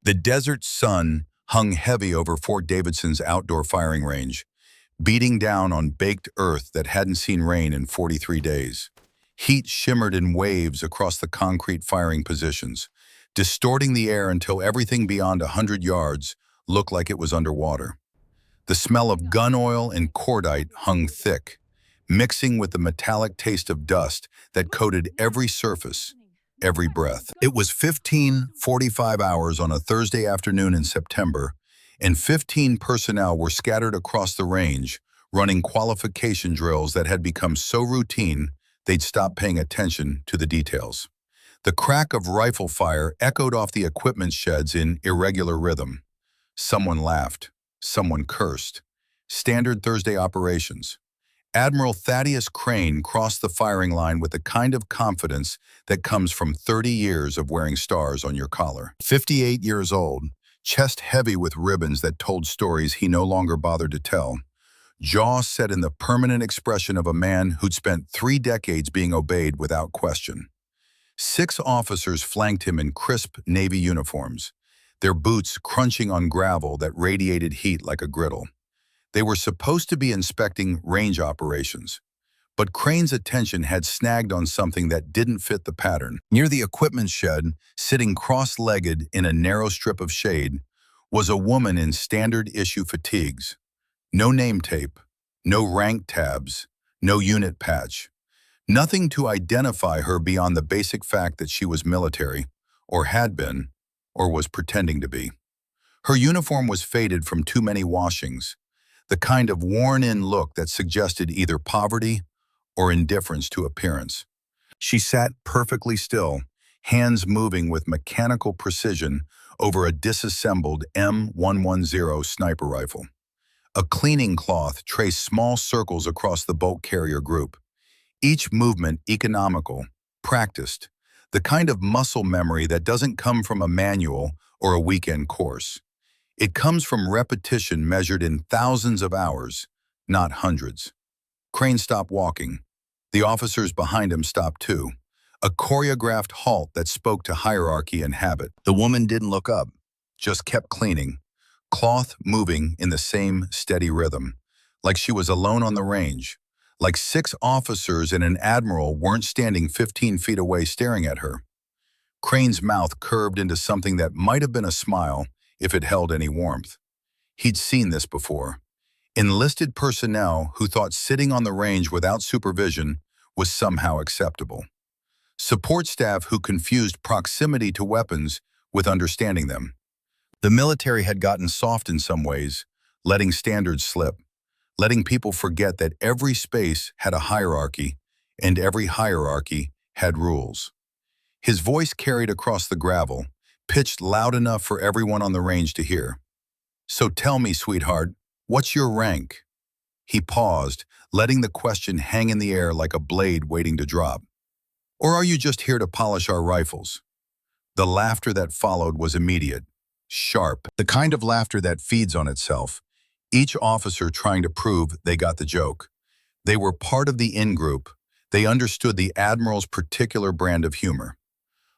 The desert sun hung heavy over Fort Davidson's outdoor firing range, beating down on baked earth that hadn't seen rain in 43 days. Heat shimmered in waves across the concrete firing positions, distorting the air until everything beyond 100 yards looked like it was underwater. The smell of gun oil and cordite hung thick, mixing with the metallic taste of dust that coated every surface, every breath. It was 15:45 hours on a Thursday afternoon in September, and 15 personnel were scattered across the range, running qualification drills that had become so routine they'd stopped paying attention to the details. The crack of rifle fire echoed off the equipment sheds in irregular rhythm. Someone laughed. Someone cursed. Standard Thursday operations. Admiral Thaddeus Crane crossed the firing line with the kind of confidence that comes from 30 years of wearing stars on your collar. 58 years old, chest heavy with ribbons that told stories he no longer bothered to tell, jaw set in the permanent expression of a man who'd spent 3 decades being obeyed without question. 6 officers flanked him in crisp Navy uniforms, their boots crunching on gravel that radiated heat like a griddle. They were supposed to be inspecting range operations, but Crane's attention had snagged on something that didn't fit the pattern. Near the equipment shed, sitting cross-legged in a narrow strip of shade, was a woman in standard issue fatigues. No name tape, no rank tabs, no unit patch. Nothing to identify her beyond the basic fact that she was military, or had been, or was pretending to be. Her uniform was faded from too many washings, the kind of worn-in look that suggested either poverty or indifference to appearance. She sat perfectly still, hands moving with mechanical precision over a disassembled M110 sniper rifle. A cleaning cloth traced small circles across the bolt carrier group, each movement economical, practiced, the kind of muscle memory that doesn't come from a manual or a weekend course. It comes from repetition measured in thousands of hours, not hundreds. Crane stopped walking. The officers behind him stopped too, a choreographed halt that spoke to hierarchy and habit. The woman didn't look up, just kept cleaning, cloth moving in the same steady rhythm, like she was alone on the range, like 6 officers and an admiral weren't standing 15 feet away staring at her. Crane's mouth curved into something that might have been a smile if it held any warmth. He'd seen this before. Enlisted personnel who thought sitting on the range without supervision was somehow acceptable. Support staff who confused proximity to weapons with understanding them. The military had gotten soft in some ways, letting standards slip, letting people forget that every space had a hierarchy and every hierarchy had rules. His voice carried across the gravel, pitched loud enough for everyone on the range to hear. "So tell me, sweetheart, what's your rank?" He paused, letting the question hang in the air like a blade waiting to drop. "Or are you just here to polish our rifles?" The laughter that followed was immediate, sharp, the kind of laughter that feeds on itself, each officer trying to prove they got the joke. They were part of the in-group. They understood the Admiral's particular brand of humor.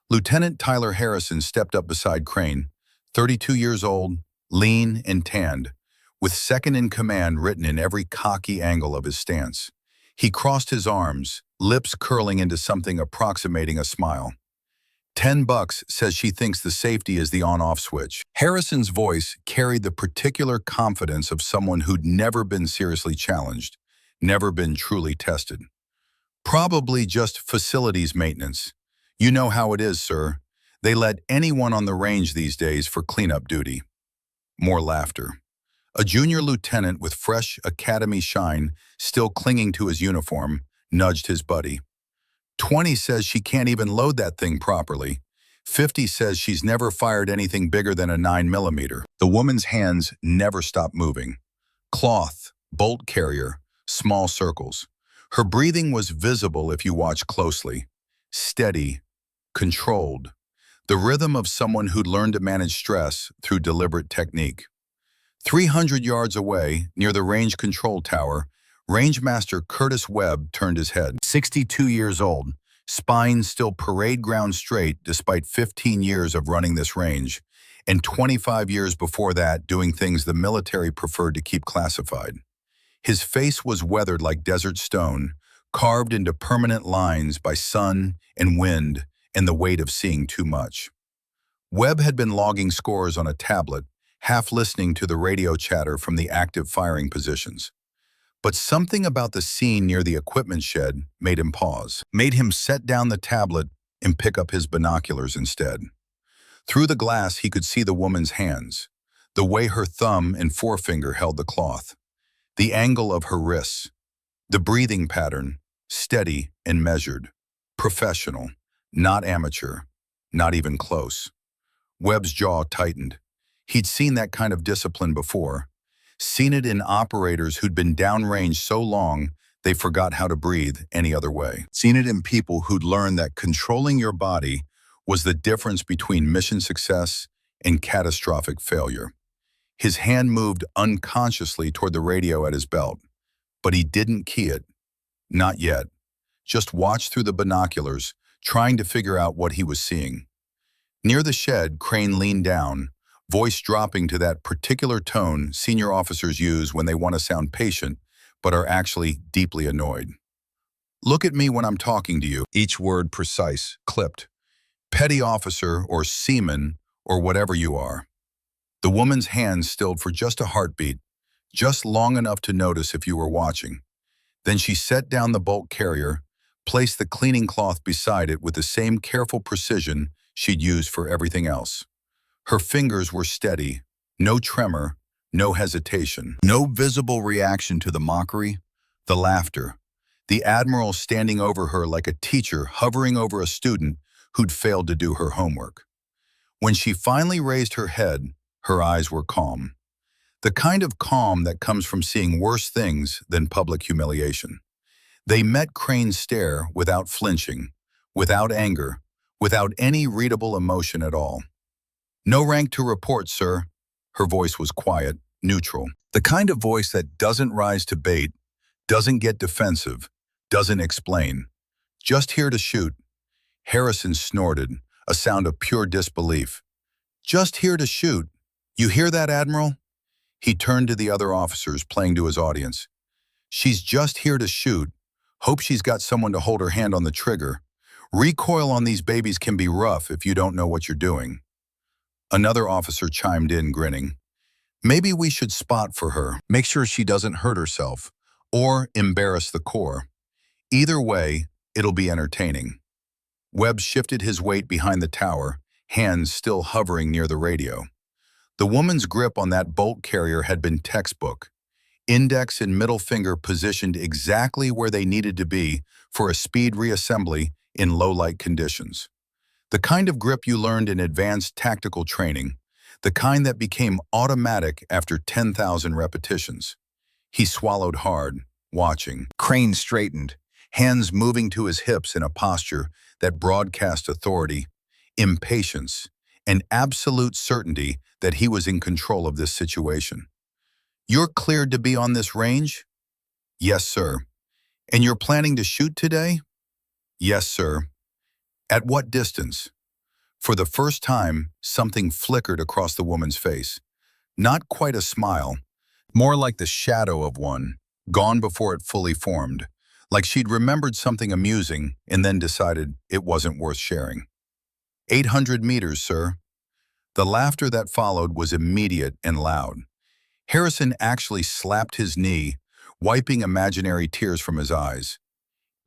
Lieutenant Tyler Harrison stepped up beside Crane, 32 years old, lean and tanned, with second in command written in every cocky angle of his stance. He crossed his arms, lips curling into something approximating a smile. $10 says she thinks the safety is the on-off switch. Harrison's voice carried the particular confidence of someone who'd never been seriously challenged, never been truly tested. "Probably just facilities maintenance. You know how it is, sir. They let anyone on the range these days for cleanup duty." More laughter. A junior lieutenant with fresh academy shine still clinging to his uniform nudged his buddy. 20 says she can't even load that thing properly. 50 says she's never fired anything bigger than a 9mm. The woman's hands never stopped moving. Cloth, bolt carrier, small circles. Her breathing was visible if you watched closely. Steady, controlled. The rhythm of someone who'd learned to manage stress through deliberate technique. 300 yards away, near the range control tower, Rangemaster Curtis Webb turned his head. 62 years old, Spine still parade ground straight despite 15 years of running this range, and 25 years before that doing things the military preferred to keep classified. His face was weathered like desert stone, carved into permanent lines by sun and wind and the weight of seeing too much. Webb had been logging scores on a tablet, half listening to the radio chatter from the active firing positions. But something about the scene near the equipment shed made him pause, made him set down the tablet and pick up his binoculars instead. Through the glass, he could see the woman's hands, the way her thumb and forefinger held the cloth, the angle of her wrists, the breathing pattern, steady and measured, professional, not amateur, not even close. Webb's jaw tightened. He'd seen that kind of discipline before, seen it in operators who'd been downrange so long they forgot how to breathe any other way. Seen it in people who'd learned that controlling your body was the difference between mission success and catastrophic failure. His hand moved unconsciously toward the radio at his belt, but he didn't key it. Not yet. Just watched through the binoculars, trying to figure out what he was seeing. Near the shed, Crane leaned down, voice dropping to that particular tone senior officers use when they want to sound patient, but are actually deeply annoyed. Look at me when I'm talking to you. Each word precise, clipped. Petty officer or seaman or whatever you are. The woman's hands stilled for just a heartbeat, just long enough to notice if you were watching. Then she set down the bulk carrier, placed the cleaning cloth beside it with the same careful precision she'd used for everything else. Her fingers were steady, no tremor, no hesitation, no visible reaction to the mockery, the laughter, the Admiral standing over her like a teacher hovering over a student who'd failed to do her homework. When she finally raised her head, her eyes were calm. The kind of calm that comes from seeing worse things than public humiliation. They met Crane's stare without flinching, without anger, without any readable emotion at all. "No rank to report, sir." Her voice was quiet, neutral. The kind of voice that doesn't rise to bait, doesn't get defensive, doesn't explain. "Just here to shoot." Harrison snorted, a sound of pure disbelief. "Just here to shoot. You hear that, Admiral?" He turned to the other officers, playing to his audience. "She's just here to shoot. Hope she's got someone to hold her hand on the trigger. Recoil on these babies can be rough if you don't know what you're doing." Another officer chimed in, grinning. "Maybe we should spot for her, make sure she doesn't hurt herself, or embarrass the Corps. Either way, it'll be entertaining." Webb shifted his weight behind the tower, hands still hovering near the radio. The woman's grip on that bolt carrier had been textbook. Index and middle finger positioned exactly where they needed to be for a speed reassembly in low-light conditions. The kind of grip you learned in advanced tactical training, the kind that became automatic after 10,000 repetitions. He swallowed hard, watching. Crane straightened, hands moving to his hips in a posture that broadcast authority, impatience, and absolute certainty that he was in control of this situation. "You're cleared to be on this range?" "Yes, sir." "And you're planning to shoot today?" "Yes, sir." "At what distance?" For the first time, something flickered across the woman's face. Not quite a smile, more like the shadow of one, gone before it fully formed, like she'd remembered something amusing and then decided it wasn't worth sharing. 800 meters, sir." The laughter that followed was immediate and loud. Harrison actually slapped his knee, wiping imaginary tears from his eyes.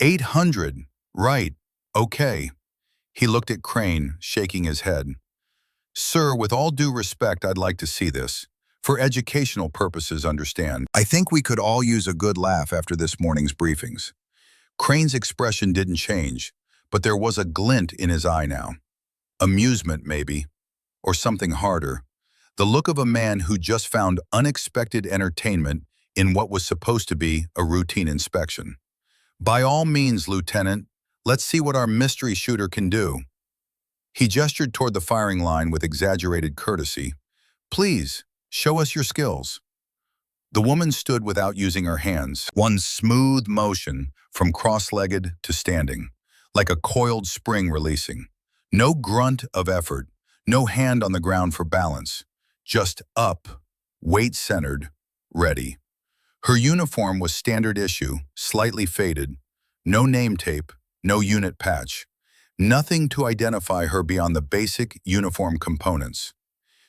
800, right, okay. He looked at Crane, shaking his head. "Sir, with all due respect, I'd like to see this. For educational purposes, understand. I think we could all use a good laugh after this morning's briefings." Crane's expression didn't change, but there was a glint in his eye now. Amusement, maybe, or something harder. The look of a man who just found unexpected entertainment in what was supposed to be a routine inspection. "By all means, Lieutenant, let's see what our mystery shooter can do." He gestured toward the firing line with exaggerated courtesy. "Please, show us your skills." The woman stood without using her hands, one smooth motion from cross-legged to standing, like a coiled spring releasing. No grunt of effort, no hand on the ground for balance. Just up, weight-centered, ready. Her uniform was standard issue, slightly faded. No name tape, no unit patch. Nothing to identify her beyond the basic uniform components.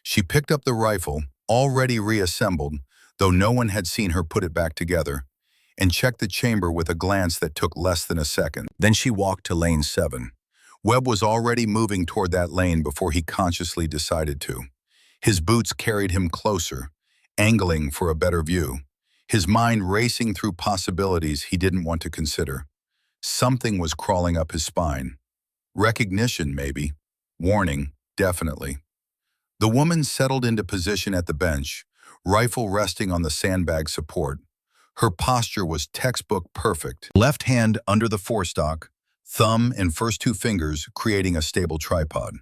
She picked up the rifle, already reassembled, though no one had seen her put it back together, and checked the chamber with a glance that took less than a second. Then she walked to lane 7. Webb was already moving toward that lane before he consciously decided to. His boots carried him closer, angling for a better view, his mind racing through possibilities he didn't want to consider. Something was crawling up his spine. Recognition, maybe. Warning, definitely. The woman settled into position at the bench, rifle resting on the sandbag support. Her posture was textbook perfect. Left hand under the forestock, thumb and first 2 fingers creating a stable tripod.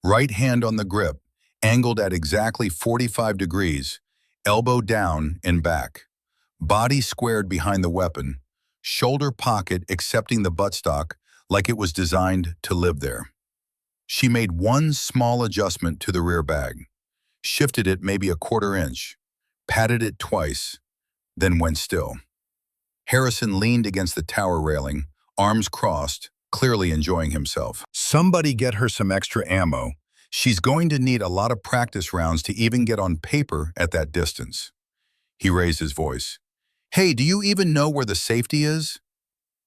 Right hand on the grip, angled at exactly 45 degrees, elbow down and back. Body squared behind the weapon, shoulder pocket accepting the buttstock like it was designed to live there. She made one small adjustment to the rear bag, shifted it maybe a 1/4 inch, patted it twice, then went still. Harrison leaned against the tower railing, arms crossed, clearly enjoying himself. Somebody get her some extra ammo. She's going to need a lot of practice rounds to even get on paper at that distance. He raised his voice. Hey, do you even know where the safety is?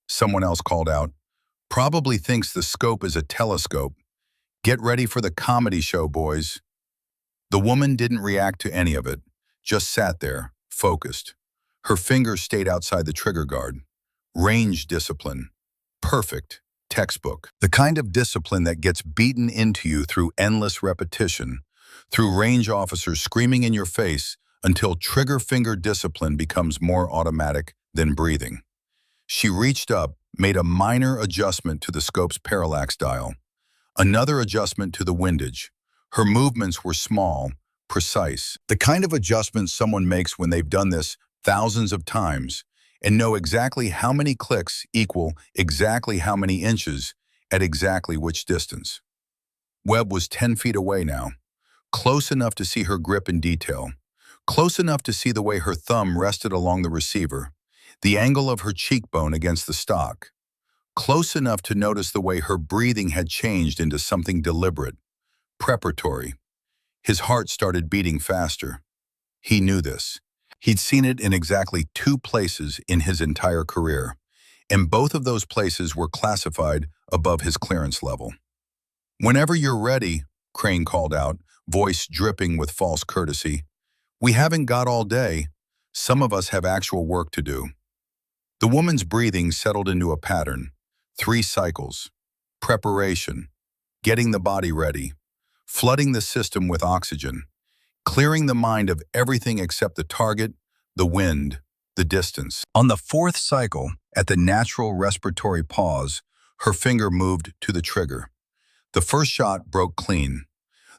Someone else called out. Probably thinks the scope is a telescope. Get ready for the comedy show, boys. The woman didn't react to any of it, just sat there, focused. Her fingers stayed outside the trigger guard. Range discipline. Perfect. Textbook. The kind of discipline that gets beaten into you through endless repetition, through range officers screaming in your face until trigger finger discipline becomes more automatic than breathing. She reached up, made a minor adjustment to the scope's parallax dial. Another adjustment to the windage. Her movements were small, precise. The kind of adjustment someone makes when they've done this thousands of times and know exactly how many clicks equal exactly how many inches at exactly which distance. Webb was 10 feet away now, close enough to see her grip in detail, close enough to see the way her thumb rested along the receiver, the angle of her cheekbone against the stock, close enough to notice the way her breathing had changed into something deliberate, preparatory. His heart started beating faster. He knew this. He'd seen it in exactly 2 places in his entire career, and both of those places were classified above his clearance level. Whenever you're ready, Crane called out, voice dripping with false courtesy. We haven't got all day. Some of us have actual work to do. The woman's breathing settled into a pattern. 3 cycles. Preparation. Getting the body ready. Flooding the system with oxygen. Clearing the mind of everything except the target, the wind, the distance. On the 4th cycle, at the natural respiratory pause, her finger moved to the trigger. The first shot broke clean.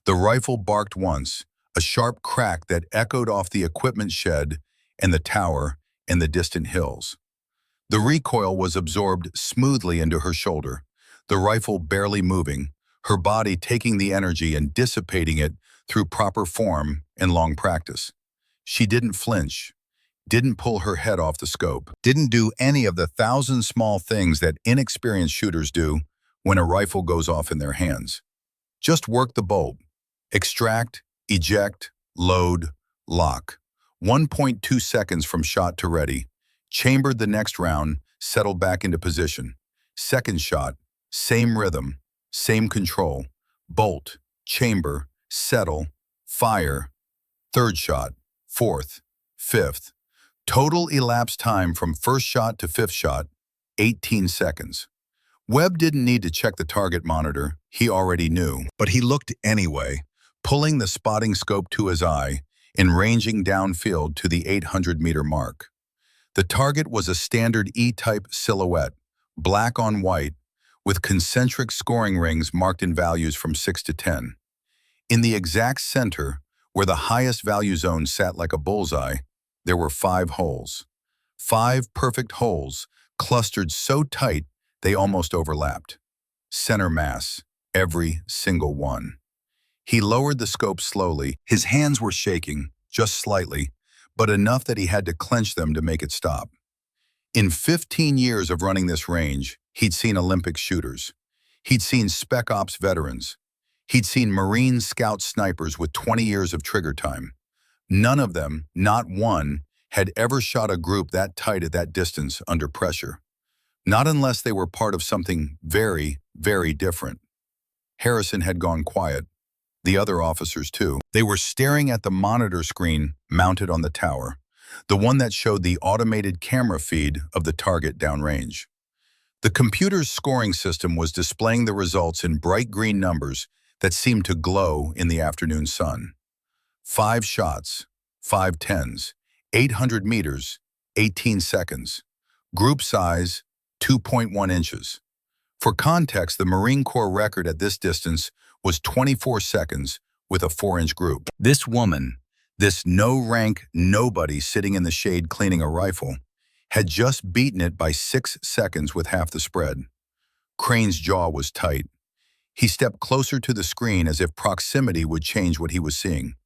The rifle barked once, a sharp crack that echoed off the equipment shed and the tower and the distant hills. The recoil was absorbed smoothly into her shoulder, the rifle barely moving, her body taking the energy and dissipating it through proper form and long practice. She didn't flinch, didn't pull her head off the scope, didn't do any of the 1,000 small things that inexperienced shooters do when a rifle goes off in their hands. Just work the bolt. Extract, eject, load, lock. 1.2 seconds from shot to ready. Chambered the next round, settled back into position. Second shot, same rhythm, same control. Bolt, chamber, settle, fire. Third shot, 4th, 5th. Total elapsed time from first shot to 5th shot, 18 seconds. Webb didn't need to check the target monitor, he already knew, but he looked anyway, pulling the spotting scope to his eye and ranging downfield to the 800-meter mark. The target was a standard E-type silhouette, black on white, with concentric scoring rings marked in values from 6 to 10. In the exact center, where the highest value zone sat like a bullseye, there were 5 holes. 5 perfect holes, clustered so tight They almost overlapped. Center mass, every single one. He lowered the scope slowly. His hands were shaking, just slightly, but enough that he had to clench them to make it stop. In 15 years of running this range, he'd seen Olympic shooters. He'd seen Spec Ops veterans. He'd seen Marine Scout snipers with 20 years of trigger time. None of them, not one, had ever shot a group that tight at that distance under pressure. Not unless they were part of something very, very different. Harrison had gone quiet. The other officers, too. They were staring at the monitor screen mounted on the tower, the one that showed the automated camera feed of the target downrange. The computer's scoring system was displaying the results in bright green numbers that seemed to glow in the afternoon sun. 5 shots, 5 tens, 800 meters, 18 seconds. Group size, 2.1 inches. For context, the Marine Corps record at this distance was 24 seconds with a 4-inch group. This woman, this no-rank nobody sitting in the shade cleaning a rifle, had just beaten it by 6 seconds with half the spread. Crane's jaw was tight. He stepped closer to the screen as if proximity would change what he was seeing.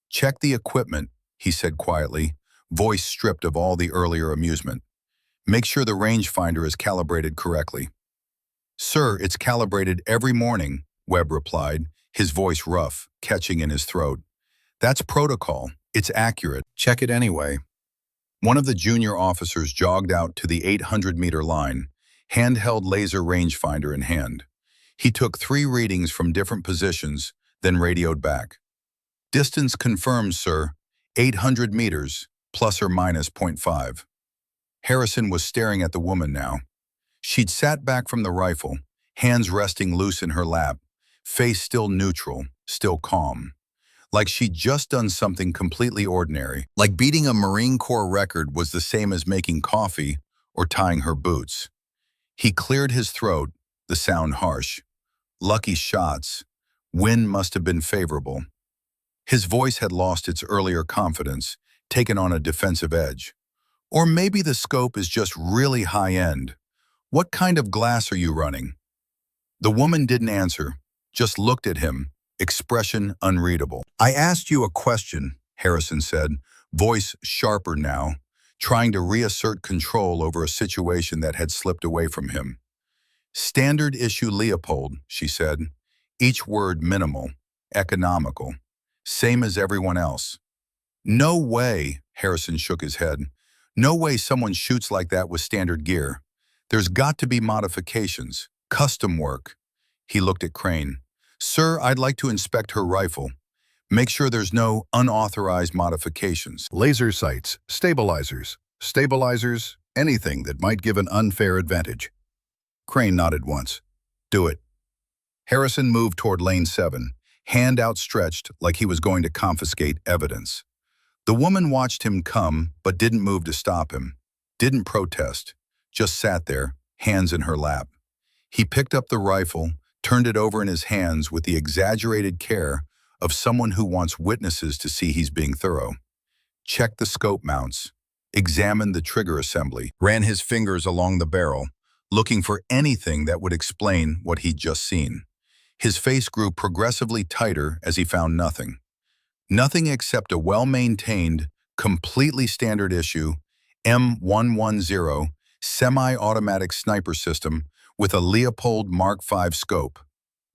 "Check the equipment," he said quietly, voice stripped of all the earlier amusement. "Make sure the rangefinder is calibrated correctly." "Sir, it's calibrated every morning," Webb replied, his voice rough, catching in his throat. "That's protocol. It's accurate. Check it anyway." One of the junior officers jogged out to the 800-meter line, handheld laser rangefinder in hand. He took 3 readings from different positions, then radioed back. "Distance confirmed, sir. 800 meters, plus or minus .5. Harrison was staring at the woman now. She'd sat back from the rifle, hands resting loose in her lap, face still neutral, still calm. Like she'd just done something completely ordinary. Like beating a Marine Corps record was the same as making coffee or tying her boots. He cleared his throat, the sound harsh. "Lucky shots. Wind must have been favorable." His voice had lost its earlier confidence, taken on a defensive edge. "Or maybe the scope is just really high-end. What kind of glass are you running?" The woman didn't answer, just looked at him, expression unreadable. "I asked you a question," Harrison said, voice sharper now, trying to reassert control over a situation that had slipped away from him. "Standard issue Leopold," she said, each word minimal, economical, same as everyone else. "No way," Harrison shook his head. "No way someone shoots like that with standard gear. There's got to be modifications, custom work." He looked at Crane. "Sir, I'd like to inspect her rifle. Make sure there's no unauthorized modifications." "Laser sights, stabilizers, anything that might give an unfair advantage." Crane nodded once. "Do it." Harrison moved toward lane 7, hand outstretched like he was going to confiscate evidence. The woman watched him come, but didn't move to stop him. Didn't protest. Just sat there, hands in her lap. He picked up the rifle, turned it over in his hands with the exaggerated care of someone who wants witnesses to see he's being thorough. Checked the scope mounts, examined the trigger assembly, ran his fingers along the barrel, looking for anything that would explain what he'd just seen. His face grew progressively tighter as he found nothing. Nothing except a well-maintained, completely standard issue M110 semi-automatic sniper system with a Leopold Mark V scope.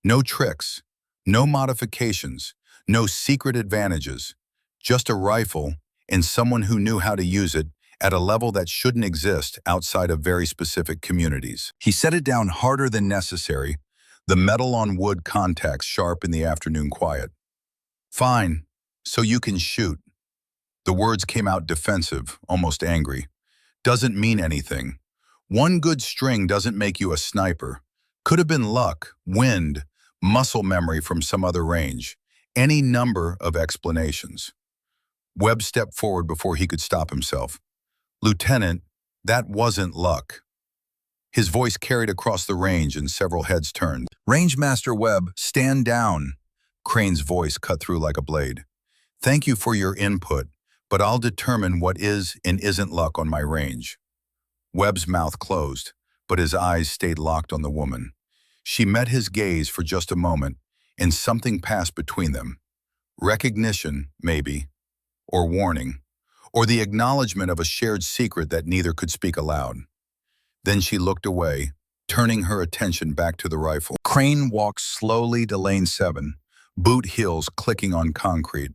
No tricks, no modifications, no secret advantages, just a rifle and someone who knew how to use it at a level that shouldn't exist outside of very specific communities. He set it down harder than necessary, the metal-on-wood contacts sharp in the afternoon quiet. "Fine, so you can shoot." The words came out defensive, almost angry. "Doesn't mean anything. One good string doesn't make you a sniper. Could have been luck, wind, muscle memory from some other range. Any number of explanations." Webb stepped forward before he could stop himself. "Lieutenant, that wasn't luck." His voice carried across the range and several heads turned. "Rangemaster Webb, stand down." Crane's voice cut through like a blade. "Thank you for your input, but I'll determine what is and isn't luck on my range." Webb's mouth closed, but his eyes stayed locked on the woman. She met his gaze for just a moment, and something passed between them. Recognition, maybe, or warning, or the acknowledgement of a shared secret that neither could speak aloud. Then she looked away, turning her attention back to the rifle. Crane walked slowly to lane 7, boot heels clicking on concrete.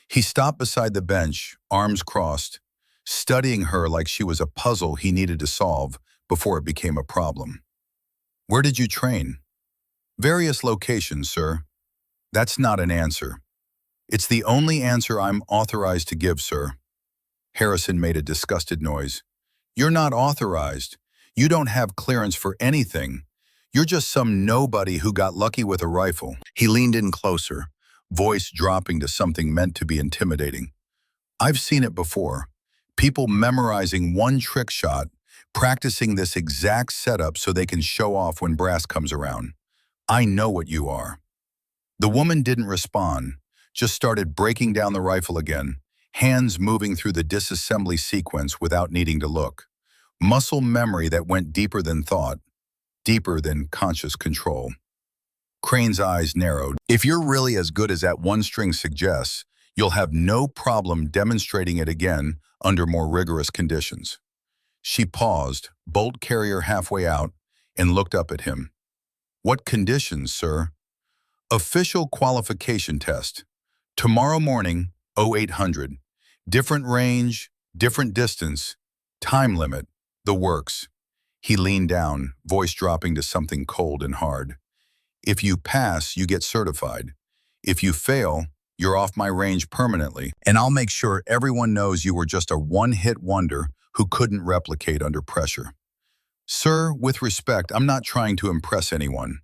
He stopped beside the bench, arms crossed, studying her like she was a puzzle he needed to solve before it became a problem. "Where did you train?" "Various locations, sir." "That's not an answer." "It's the only answer I'm authorized to give, sir." Harrison made a disgusted noise. "You're not authorized. You don't have clearance for anything. You're just some nobody who got lucky with a rifle." He leaned in closer, voice dropping to something meant to be intimidating. "I've seen it before. People memorizing one trick shot, practicing this exact setup so they can show off when brass comes around. I know what you are." The woman didn't respond, just started breaking down the rifle again, hands moving through the disassembly sequence without needing to look. Muscle memory that went deeper than thought, deeper than conscious control. Crane's eyes narrowed. "If you're really as good as that one string suggests, you'll have no problem demonstrating it again under more rigorous conditions." She paused, bolt carrier halfway out, and looked up at him. "What conditions, sir?" "Official qualification test. Tomorrow morning, 0800. Different range, different distance, time limit, the works." He leaned down, voice dropping to something cold and hard. "If you pass, you get certified. If you fail, you're off my range permanently, and I'll make sure everyone knows you were just a one-hit wonder who couldn't replicate under pressure." "Sir, with respect, I'm not trying to impress anyone."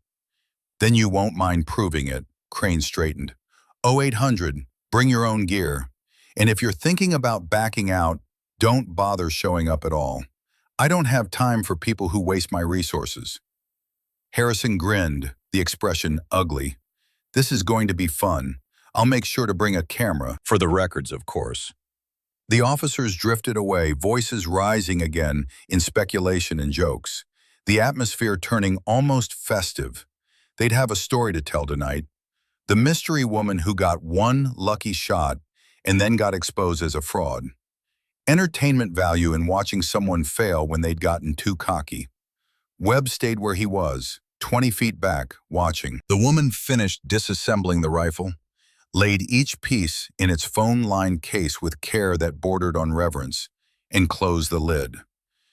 "Then you won't mind proving it." Crane straightened. 0800, bring your own gear. And if you're thinking about backing out, don't bother showing up at all. I don't have time for people who waste my resources." Harrison grinned, the expression ugly. "This is going to be fun. I'll make sure to bring a camera, for the records, of course." The officers drifted away, voices rising again in speculation and jokes, the atmosphere turning almost festive. They'd have a story to tell tonight. The mystery woman who got one lucky shot and then got exposed as a fraud. Entertainment value in watching someone fail when they'd gotten too cocky. Webb stayed where he was, 20 feet back, watching. The woman finished disassembling the rifle, laid each piece in its phone-lined case with care that bordered on reverence, and closed the lid.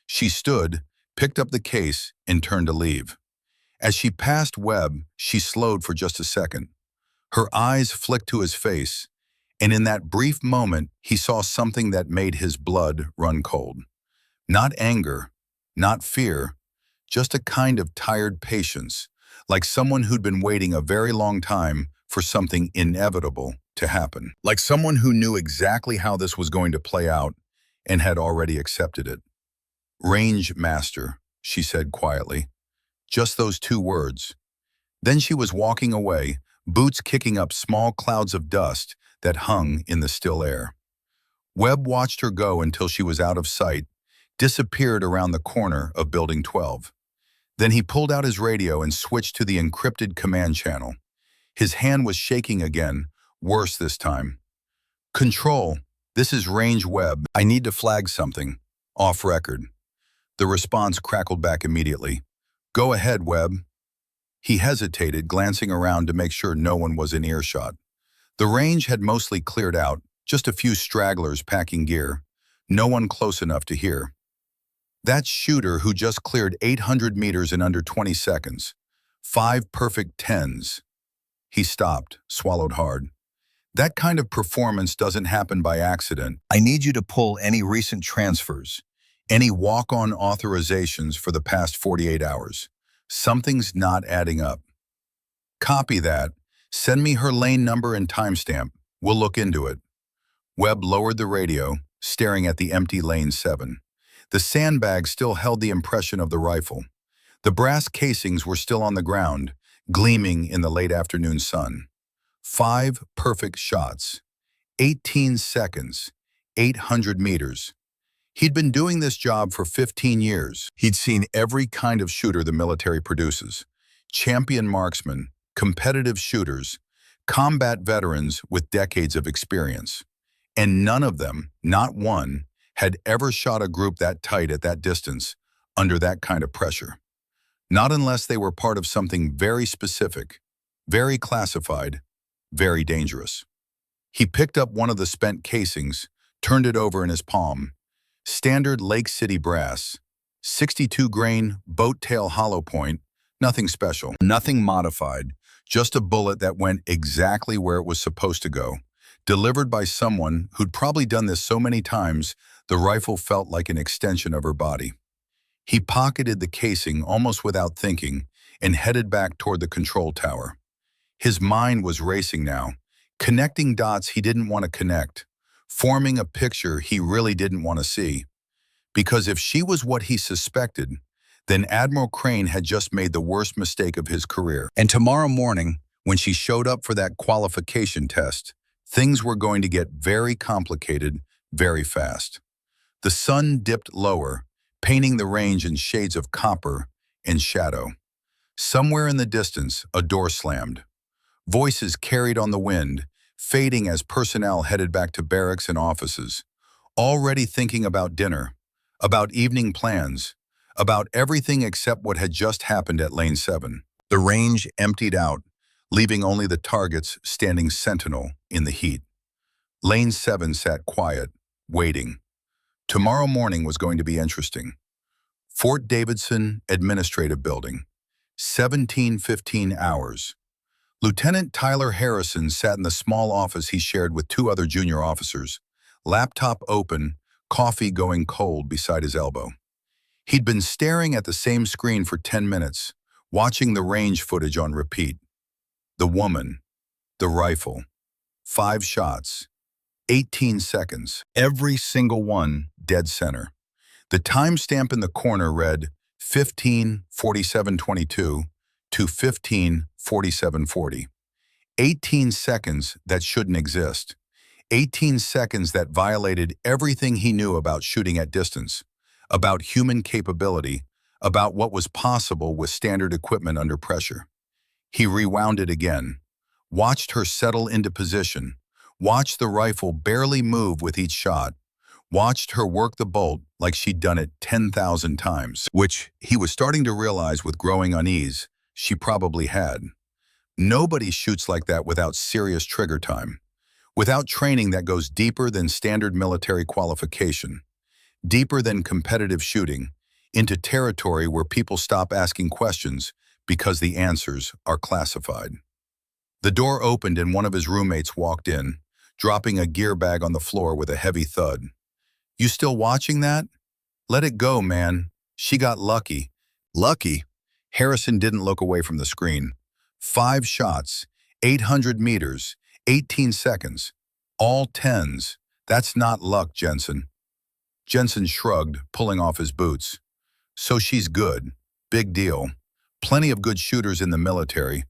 She stood, picked up the case, and turned to leave. As she passed Webb, she slowed for just a second. Her eyes flicked to his face, and in that brief moment, he saw something that made his blood run cold. Not anger, not fear, just a kind of tired patience, like someone who'd been waiting a very long time for something inevitable to happen. Like someone who knew exactly how this was going to play out and had already accepted it. "Range master," she said quietly. Just those 2 words. Then she was walking away, boots kicking up small clouds of dust that hung in the still air. Webb watched her go until she was out of sight, disappeared around the corner of Building 12. Then he pulled out his radio and switched to the encrypted command channel. His hand was shaking again, worse this time. "Control, this is Range Webb. I need to flag something. Off record." The response crackled back immediately. "Go ahead, Webb." He hesitated, glancing around to make sure no one was in earshot. The range had mostly cleared out, just a few stragglers packing gear. No one close enough to hear. "That shooter who just cleared 800 meters in under 20 seconds. 5 perfect 10s. He stopped, swallowed hard. "That kind of performance doesn't happen by accident. I need you to pull any recent transfers, any walk-on authorizations for the past 48 hours. Something's not adding up." "Copy that. Send me her lane number and timestamp. We'll look into it." Webb lowered the radio, staring at the empty lane 7. The sandbag still held the impression of the rifle. The brass casings were still on the ground, gleaming in the late afternoon sun. 5 perfect shots. 18 seconds. 800 meters. He'd been doing this job for 15 years. He'd seen every kind of shooter the military produces. Champion marksmen, competitive shooters, combat veterans with decades of experience. And none of them, not one, had ever shot a group that tight at that distance, under that kind of pressure. Not unless they were part of something very specific, very classified, very dangerous. He picked up one of the spent casings, turned it over in his palm. Standard Lake City brass, 62-grain boat tail hollow point, nothing special, nothing modified, just a bullet that went exactly where it was supposed to go. Delivered by someone who'd probably done this so many times, the rifle felt like an extension of her body. He pocketed the casing almost without thinking and headed back toward the control tower. His mind was racing now, connecting dots he didn't want to connect, forming a picture he really didn't want to see. Because if she was what he suspected, then Admiral Crane had just made the worst mistake of his career. And tomorrow morning, when she showed up for that qualification test, things were going to get very complicated very fast. The sun dipped lower, painting the range in shades of copper and shadow. Somewhere in the distance, a door slammed. Voices carried on the wind, fading as personnel headed back to barracks and offices, already thinking about dinner, about evening plans, about everything except what had just happened at Lane 7. The range emptied out, leaving only the targets standing sentinel in the heat. Lane 7 sat quiet, waiting. Tomorrow morning was going to be interesting. Fort Davidson Administrative Building, 17:15 hours. Lieutenant Tyler Harrison sat in the small office he shared with two other junior officers, laptop open, coffee going cold beside his elbow. He'd been staring at the same screen for 10 minutes, watching the range footage on repeat. The woman, the rifle, 5 shots, 18 seconds, every single one dead center. The timestamp in the corner read 15:47:22 to 15:47:40. 18 seconds that shouldn't exist. 18 seconds that violated everything he knew about shooting at distance, about human capability, about what was possible with standard equipment under pressure. He rewound it again, watched her settle into position, watched the rifle barely move with each shot, watched her work the bolt like she'd done it 10,000 times, which he was starting to realize with growing unease she probably had. Nobody shoots like that without serious trigger time, without training that goes deeper than standard military qualification, deeper than competitive shooting, into territory where people stop asking questions because the answers are classified. The door opened and one of his roommates walked in, dropping a gear bag on the floor with a heavy thud. "You still watching that? Let it go, man. She got lucky." Lucky? Harrison didn't look away from the screen. 5 shots, 800 meters, 18 seconds. All tens. That's not luck, Jensen. Jensen shrugged, pulling off his boots. "So she's good. Big deal. Plenty of good shooters in the military.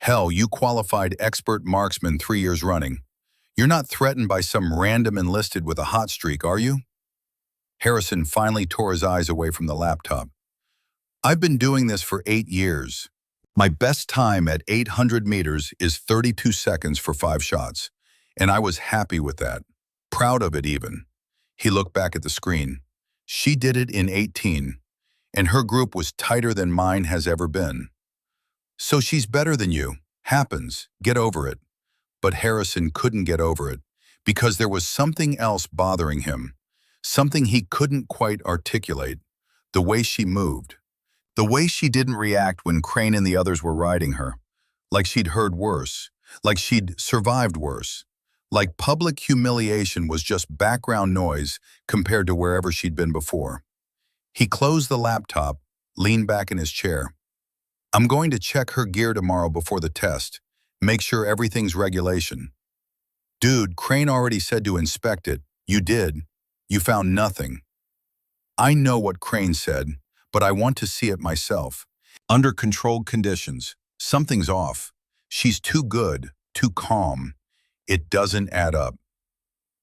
Hell, you qualified expert marksman 3 years running. You're not threatened by some random enlisted with a hot streak, are you?" Harrison finally tore his eyes away from the laptop. "I've been doing this for 8 years. My best time at 800 meters is 32 seconds for 5 shots, and I was happy with that. Proud of it even." He looked back at the screen. She did it in 18, and her group was tighter than mine has ever been. "So she's better than you. Happens. Get over it." But Harrison couldn't get over it, because there was something else bothering him, something he couldn't quite articulate, the way she moved. The way she didn't react when Crane and the others were riding her, like she'd heard worse, like she'd survived worse, like public humiliation was just background noise compared to wherever she'd been before. He closed the laptop, leaned back in his chair. "I'm going to check her gear tomorrow before the test, make sure everything's regulation." "Dude, Crane already said to inspect it. You did. You found nothing." "I know what Crane said, but I want to see it myself. Under controlled conditions. Something's off. She's too good, too calm. It doesn't add up."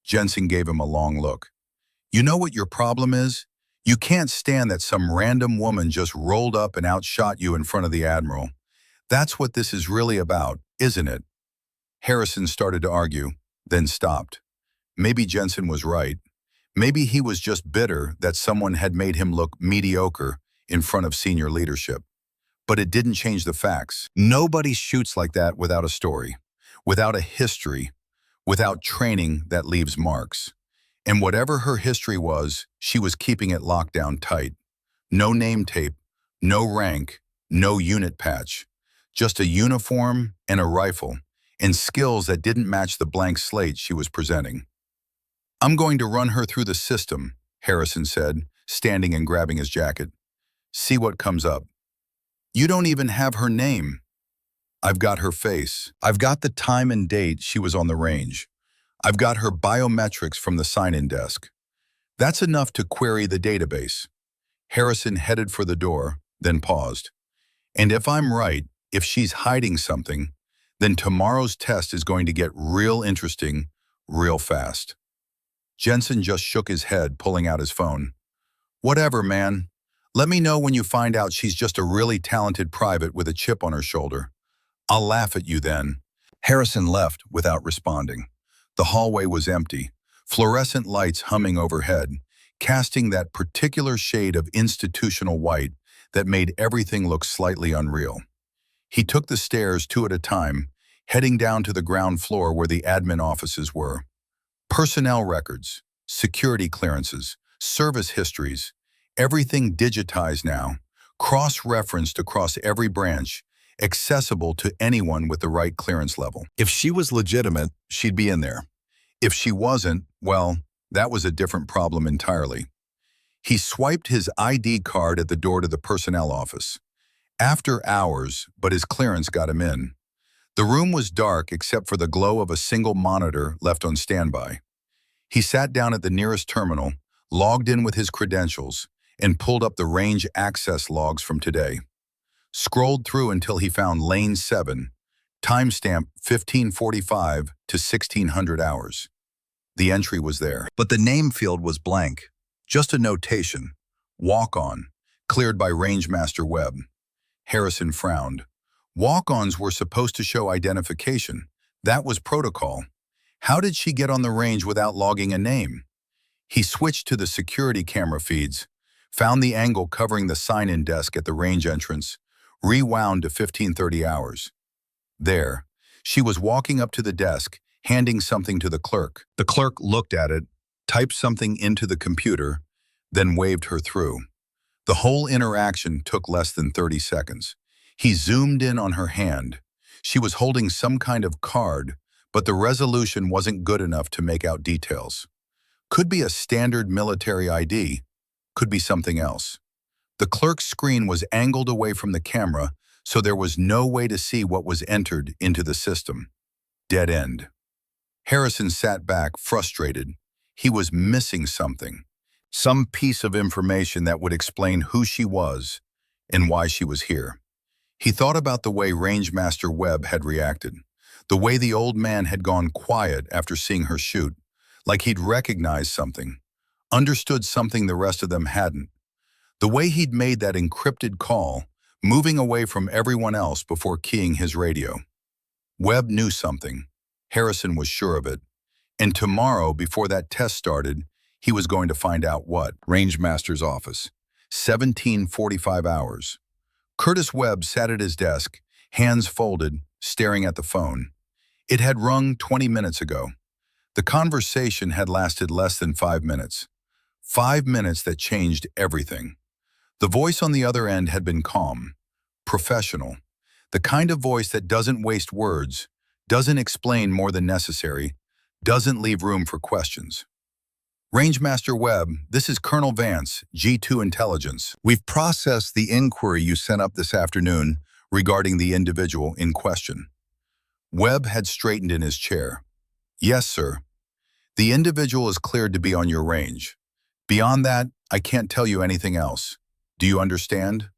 Jensen gave him a long look. You know what your problem is? You can't stand that some random woman just rolled up and outshot you in front of the Admiral. That's what this is really about, isn't it? Harrison started to argue, then stopped. Maybe Jensen was right. Maybe he was just bitter that someone had made him look mediocre in front of senior leadership. But it didn't change the facts. Nobody shoots like that without a story, without a history, without training that leaves marks. And whatever her history was, she was keeping it locked down tight. No name tape, no rank, no unit patch. Just a uniform and a rifle, and skills that didn't match the blank slate she was presenting. "I'm going to run her through the system," Harrison said, standing and grabbing his jacket. "See what comes up." "You don't even have her name." "I've got her face. I've got the time and date she was on the range. I've got her biometrics from the sign-in desk. That's enough to query the database." Harrison headed for the door, then paused. "And if I'm right, if she's hiding something, then tomorrow's test is going to get real interesting, real fast." Jensen just shook his head, pulling out his phone. "Whatever, man. Let me know when you find out she's just a really talented private with a chip on her shoulder. I'll laugh at you then." Harrison left without responding. The hallway was empty, fluorescent lights humming overhead, casting that particular shade of institutional white that made everything look slightly unreal. He took the stairs two at a time, heading down to the ground floor where the admin offices were. Personnel records, security clearances, service histories, everything digitized now, cross-referenced across every branch, accessible to anyone with the right clearance level. If she was legitimate, she'd be in there. If she wasn't, well, that was a different problem entirely. He swiped his ID card at the door to the personnel office. After hours, but his clearance got him in. The room was dark except for the glow of a single monitor left on standby. He sat down at the nearest terminal, logged in with his credentials, and pulled up the range access logs from today. Scrolled through until he found Lane 7, timestamp 1545 to 1600 hours. The entry was there, but the name field was blank. Just a notation. Walk-on, cleared by Rangemaster Webb. Harrison frowned. Walk-ons were supposed to show identification. That was protocol. How did she get on the range without logging a name? He switched to the security camera feeds, found the angle covering the sign-in desk at the range entrance, rewound to 1530 hours. There, she was walking up to the desk, handing something to the clerk. The clerk looked at it, typed something into the computer, then waved her through. The whole interaction took less than 30 seconds. He zoomed in on her hand. She was holding some kind of card, but the resolution wasn't good enough to make out details. Could be a standard military ID, could be something else. The clerk's screen was angled away from the camera, so there was no way to see what was entered into the system. Dead end. Harrison sat back, frustrated. He was missing something. Some piece of information that would explain who she was and why she was here. He thought about the way Rangemaster Webb had reacted, the way the old man had gone quiet after seeing her shoot, like he'd recognized something, understood something the rest of them hadn't. The way he'd made that encrypted call, moving away from everyone else before keying his radio. Webb knew something. Harrison was sure of it. And tomorrow, before that test started, he was going to find out what. Rangemaster's office. 1745 hours. Curtis Webb sat at his desk, hands folded, staring at the phone. It had rung 20 minutes ago. The conversation had lasted less than 5 minutes. 5 minutes that changed everything. The voice on the other end had been calm, professional, the kind of voice that doesn't waste words, doesn't explain more than necessary, doesn't leave room for questions. Rangemaster Webb, this is Colonel Vance, G2 Intelligence. We've processed the inquiry you sent up this afternoon regarding the individual in question. Webb had straightened in his chair. Yes, sir. The individual is cleared to be on your range. Beyond that, I can't tell you anything else. Do you understand?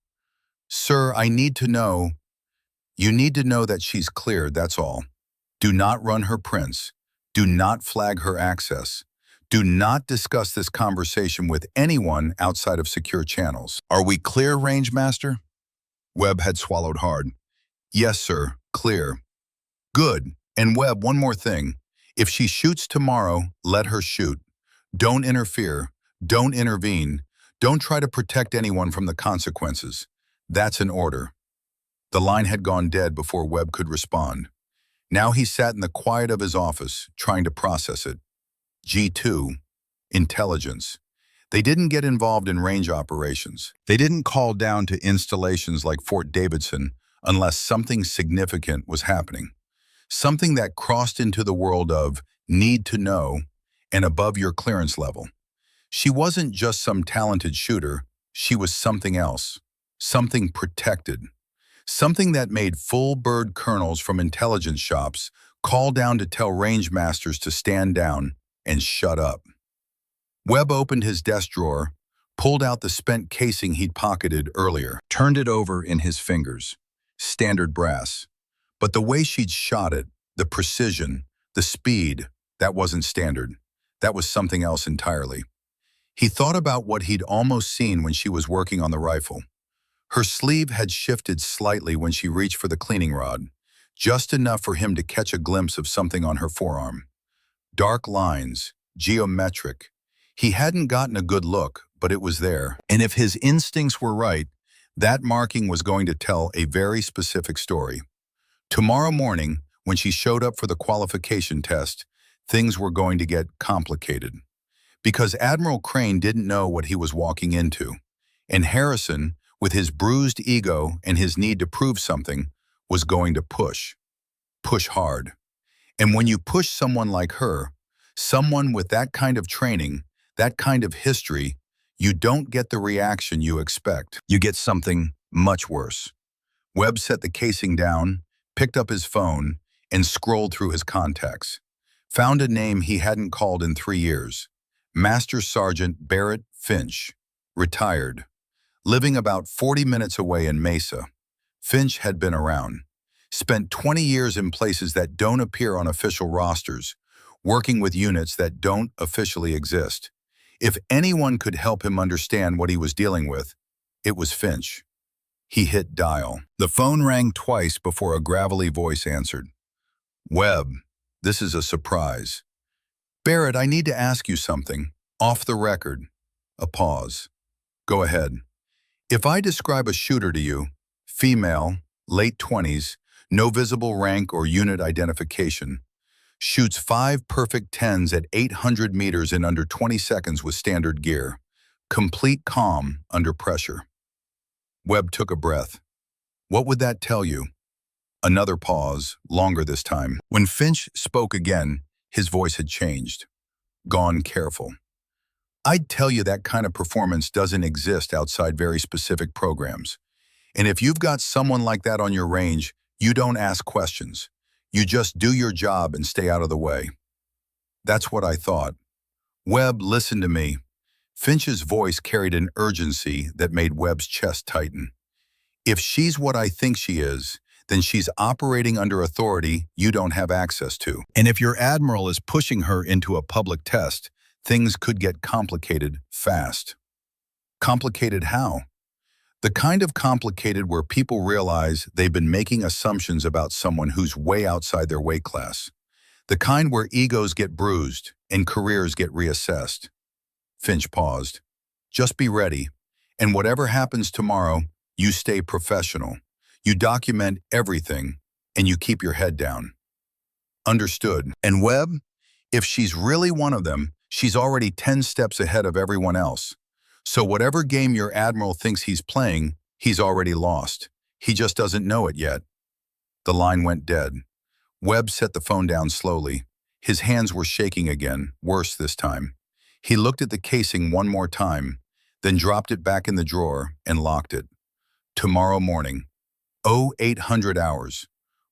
Sir, I need to know. You need to know that she's cleared, that's all. Do not run her prints. Do not flag her access. Do not discuss this conversation with anyone outside of secure channels. Are we clear, Range Master? Webb had swallowed hard. Yes, sir, clear. Good. And Webb, one more thing. If she shoots tomorrow, let her shoot. Don't interfere. Don't intervene. Don't try to protect anyone from the consequences. That's an order. The line had gone dead before Webb could respond. Now he sat in the quiet of his office, trying to process it. G2, intelligence. They didn't get involved in range operations. They didn't call down to installations like Fort Davidson unless something significant was happening. Something that crossed into the world of need to know and above your clearance level. She wasn't just some talented shooter, she was something else, something protected. Something that made full bird colonels from intelligence shops call down to tell range masters to stand down and shut up. Webb opened his desk drawer, pulled out the spent casing he'd pocketed earlier, turned it over in his fingers. Standard brass. But the way she'd shot it, the precision, the speed, that wasn't standard. That was something else entirely. He thought about what he'd almost seen when she was working on the rifle. Her sleeve had shifted slightly when she reached for the cleaning rod, just enough for him to catch a glimpse of something on her forearm. Dark lines, geometric. He hadn't gotten a good look, but it was there. And if his instincts were right, that marking was going to tell a very specific story. Tomorrow morning, when she showed up for the qualification test, things were going to get complicated. Because Admiral Crane didn't know what he was walking into. And Harrison, with his bruised ego and his need to prove something, was going to push. Push hard. And when you push someone like her, someone with that kind of training, that kind of history, you don't get the reaction you expect. You get something much worse. Webb set the casing down, picked up his phone, and scrolled through his contacts. Found a name he hadn't called in 3 years. Master Sergeant Barrett Finch, retired. Living about 40 minutes away in Mesa. Finch had been around. Spent 20 years in places that don't appear on official rosters, working with units that don't officially exist. If anyone could help him understand what he was dealing with, it was Finch. He hit dial. The phone rang twice before a gravelly voice answered. Webb, this is a surprise. Barrett, I need to ask you something. Off the record. A pause. Go ahead. If I describe a shooter to you, female, late 20s, no visible rank or unit identification, shoots 5 perfect 10s at 800 meters in under 20 seconds with standard gear, complete calm under pressure. Webb took a breath. What would that tell you? Another pause, longer this time. When Finch spoke again, his voice had changed. Gone careful. I'd tell you that kind of performance doesn't exist outside very specific programs. And if you've got someone like that on your range, you don't ask questions. You just do your job and stay out of the way. That's what I thought. Webb, listen to me. Finch's voice carried an urgency that made Webb's chest tighten. If she's what I think she is, then she's operating under authority you don't have access to. And if your admiral is pushing her into a public test, things could get complicated fast. Complicated how? The kind of complicated where people realize they've been making assumptions about someone who's way outside their weight class. The kind where egos get bruised and careers get reassessed. Finch paused. Just be ready. And whatever happens tomorrow, you stay professional. You document everything, and you keep your head down. Understood. And Webb, if she's really one of them, she's already 10 steps ahead of everyone else. So whatever game your admiral thinks he's playing, he's already lost. He just doesn't know it yet. The line went dead. Webb set the phone down slowly. His hands were shaking again, worse this time. He looked at the casing one more time, then dropped it back in the drawer and locked it. Tomorrow morning. 0800 hours.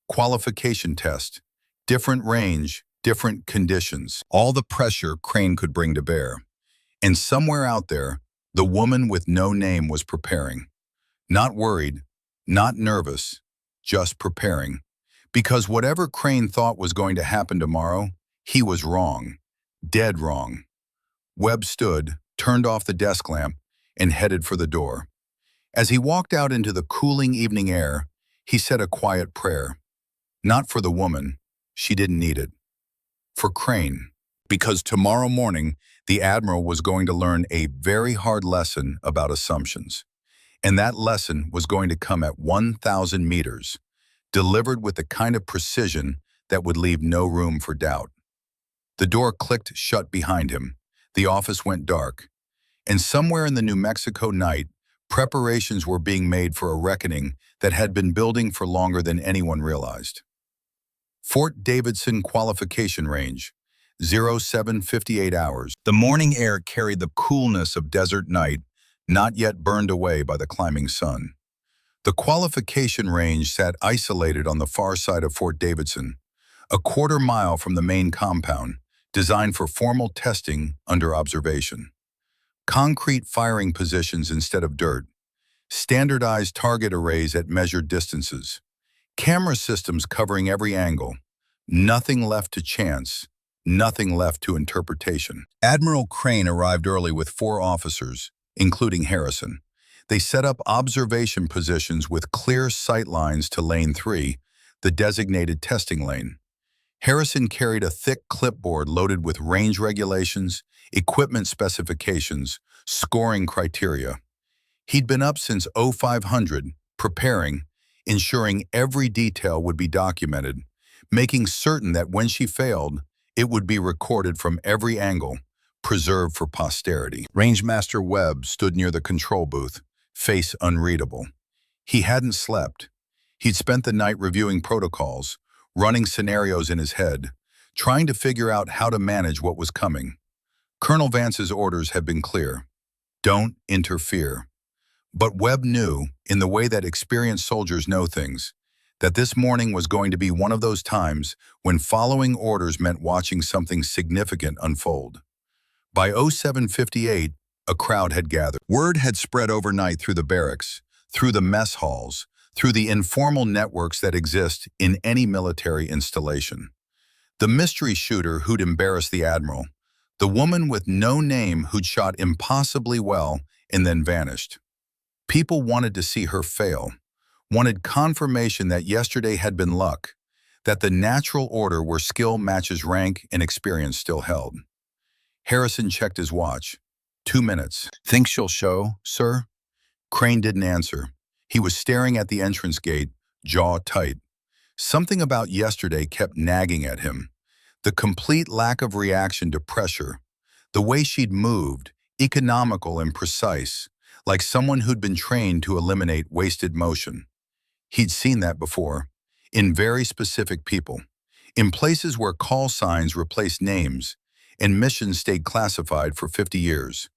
Qualification test. Different range, different conditions. All the pressure Crane could bring to bear. And somewhere out there, the woman with no name was preparing. Not worried, not nervous, just preparing. Because whatever Crane thought was going to happen tomorrow, he was wrong. Dead wrong. Webb stood, turned off the desk lamp, and headed for the door. As he walked out into the cooling evening air, he said a quiet prayer. Not for the woman, she didn't need it. For Crane, because tomorrow morning, the Admiral was going to learn a very hard lesson about assumptions. And that lesson was going to come at 1,000 meters, delivered with the kind of precision that would leave no room for doubt. The door clicked shut behind him. The office went dark. And somewhere in the New Mexico night, preparations were being made for a reckoning that had been building for longer than anyone realized. Fort Davidson Qualification Range, 0758 hours. The morning air carried the coolness of desert night, not yet burned away by the climbing sun. The qualification range sat isolated on the far side of Fort Davidson, a quarter-mile from the main compound, designed for formal testing under observation. Concrete firing positions instead of dirt, standardized target arrays at measured distances, camera systems covering every angle, nothing left to chance, nothing left to interpretation. Admiral Crane arrived early with 4 officers, including Harrison. They set up observation positions with clear sight lines to Lane 3, the designated testing lane. Harrison carried a thick clipboard loaded with range regulations, equipment specifications, scoring criteria. He'd been up since 0500, preparing, ensuring every detail would be documented, making certain that when she failed, it would be recorded from every angle, preserved for posterity. Rangemaster Webb stood near the control booth, face unreadable. He hadn't slept. He'd spent the night reviewing protocols, running scenarios in his head, trying to figure out how to manage what was coming. Colonel Vance's orders had been clear. Don't interfere. But Webb knew, in the way that experienced soldiers know things, that this morning was going to be one of those times when following orders meant watching something significant unfold. By 0758, a crowd had gathered. Word had spread overnight through the barracks, through the mess halls, through the informal networks that exist in any military installation. The mystery shooter who'd embarrassed the Admiral, the woman with no name who'd shot impossibly well and then vanished. People wanted to see her fail, wanted confirmation that yesterday had been luck, that the natural order where skill matches rank and experience still held. Harrison checked his watch. 2 minutes. Think she'll show, sir? Crane didn't answer. He was staring at the entrance gate, jaw tight. Something about yesterday kept nagging at him. The complete lack of reaction to pressure. The way she'd moved, economical and precise, like someone who'd been trained to eliminate wasted motion. He'd seen that before, in very specific people, in places where call signs replaced names, and missions stayed classified for 50 years.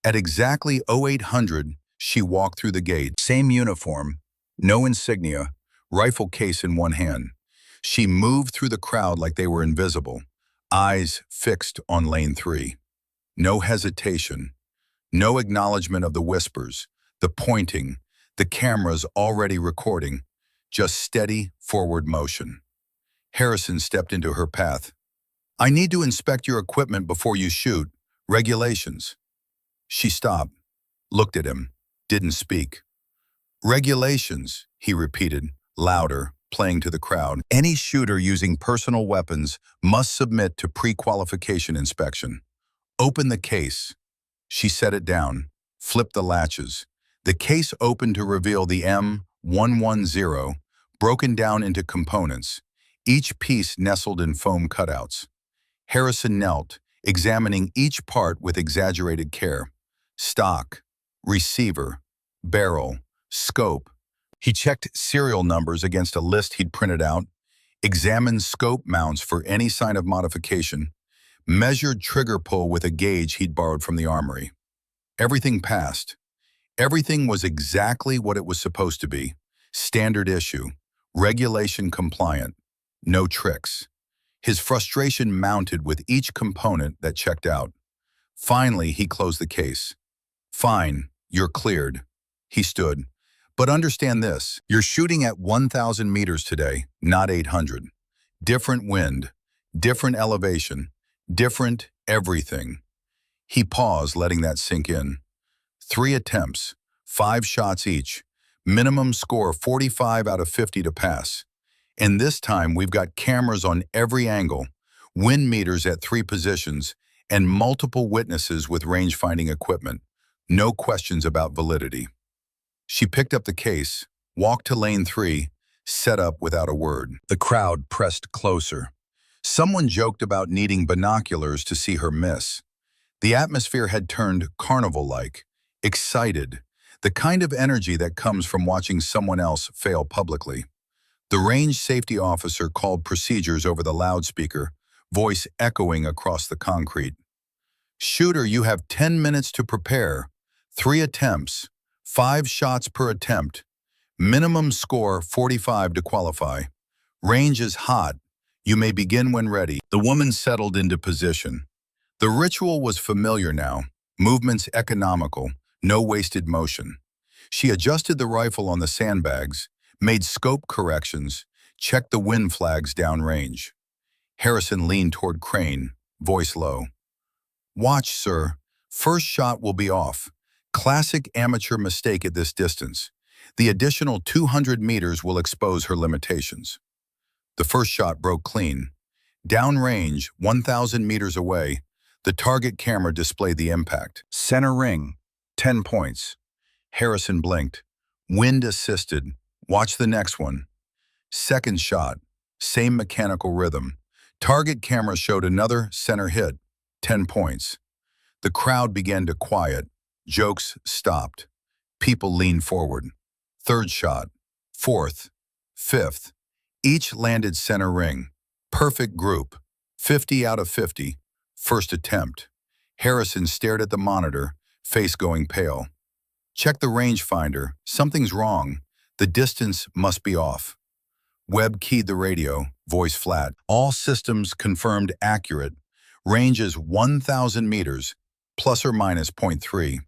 At exactly 0800, she walked through the gate. Same uniform, no insignia, rifle case in one hand. She moved through the crowd like they were invisible, eyes fixed on Lane 3. No hesitation, no acknowledgement of the whispers, the pointing, the cameras already recording, just steady forward motion. Harrison stepped into her path. I need to inspect your equipment before you shoot. Regulations. She stopped, looked at him, didn't speak. Regulations, he repeated, louder, playing to the crowd. Any shooter using personal weapons must submit to pre-qualification inspection. Open the case. She set it down, flipped the latches. The case opened to reveal the M110, broken down into components, each piece nestled in foam cutouts. Harrison knelt, examining each part with exaggerated care. Stock, receiver, barrel, scope. He checked serial numbers against a list he'd printed out, examined scope mounts for any sign of modification, measured trigger pull with a gauge he'd borrowed from the armory. Everything passed. Everything was exactly what it was supposed to be. Standard issue, regulation compliant, no tricks. His frustration mounted with each component that checked out. Finally, he closed the case. Fine, you're cleared. He stood. But understand this, you're shooting at 1,000 meters today, not 800. Different wind, different elevation, different everything. He paused, letting that sink in. 3 attempts, 5 shots each. Minimum score 45 out of 50 to pass. And this time we've got cameras on every angle, wind meters at 3 positions, and multiple witnesses with range-finding equipment. No questions about validity. She picked up the case, walked to lane 3, set up without a word. The crowd pressed closer. Someone joked about needing binoculars to see her miss. The atmosphere had turned carnival-like, excited, the kind of energy that comes from watching someone else fail publicly. The range safety officer called procedures over the loudspeaker, voice echoing across the concrete. "Shooter, you have 10 minutes to prepare. 3 attempts, 5 shots per attempt. Minimum score 45 to qualify. Range is hot. You may begin when ready." The woman settled into position. The ritual was familiar now, movements economical, no wasted motion. She adjusted the rifle on the sandbags, made scope corrections, checked the wind flags downrange. Harrison leaned toward Crane, voice low. "Watch, sir. First shot will be off. Classic amateur mistake at this distance. The additional 200 meters will expose her limitations." The first shot broke clean. Downrange, 1,000 meters away, the target camera displayed the impact. Center ring, 10 points. Harrison blinked. Wind assisted. Watch the next one. Second shot, same mechanical rhythm. Target camera showed another center hit, 10 points. The crowd began to quiet. Jokes stopped. People leaned forward. Third shot, fourth, fifth. Each landed center ring. Perfect group. 50 out of 50. First attempt. Harrison stared at the monitor, face going pale. "Check the rangefinder. Something's wrong. The distance must be off." Webb keyed the radio, voice flat. "All systems confirmed accurate. Range is 1,000 meters, plus or minus .3.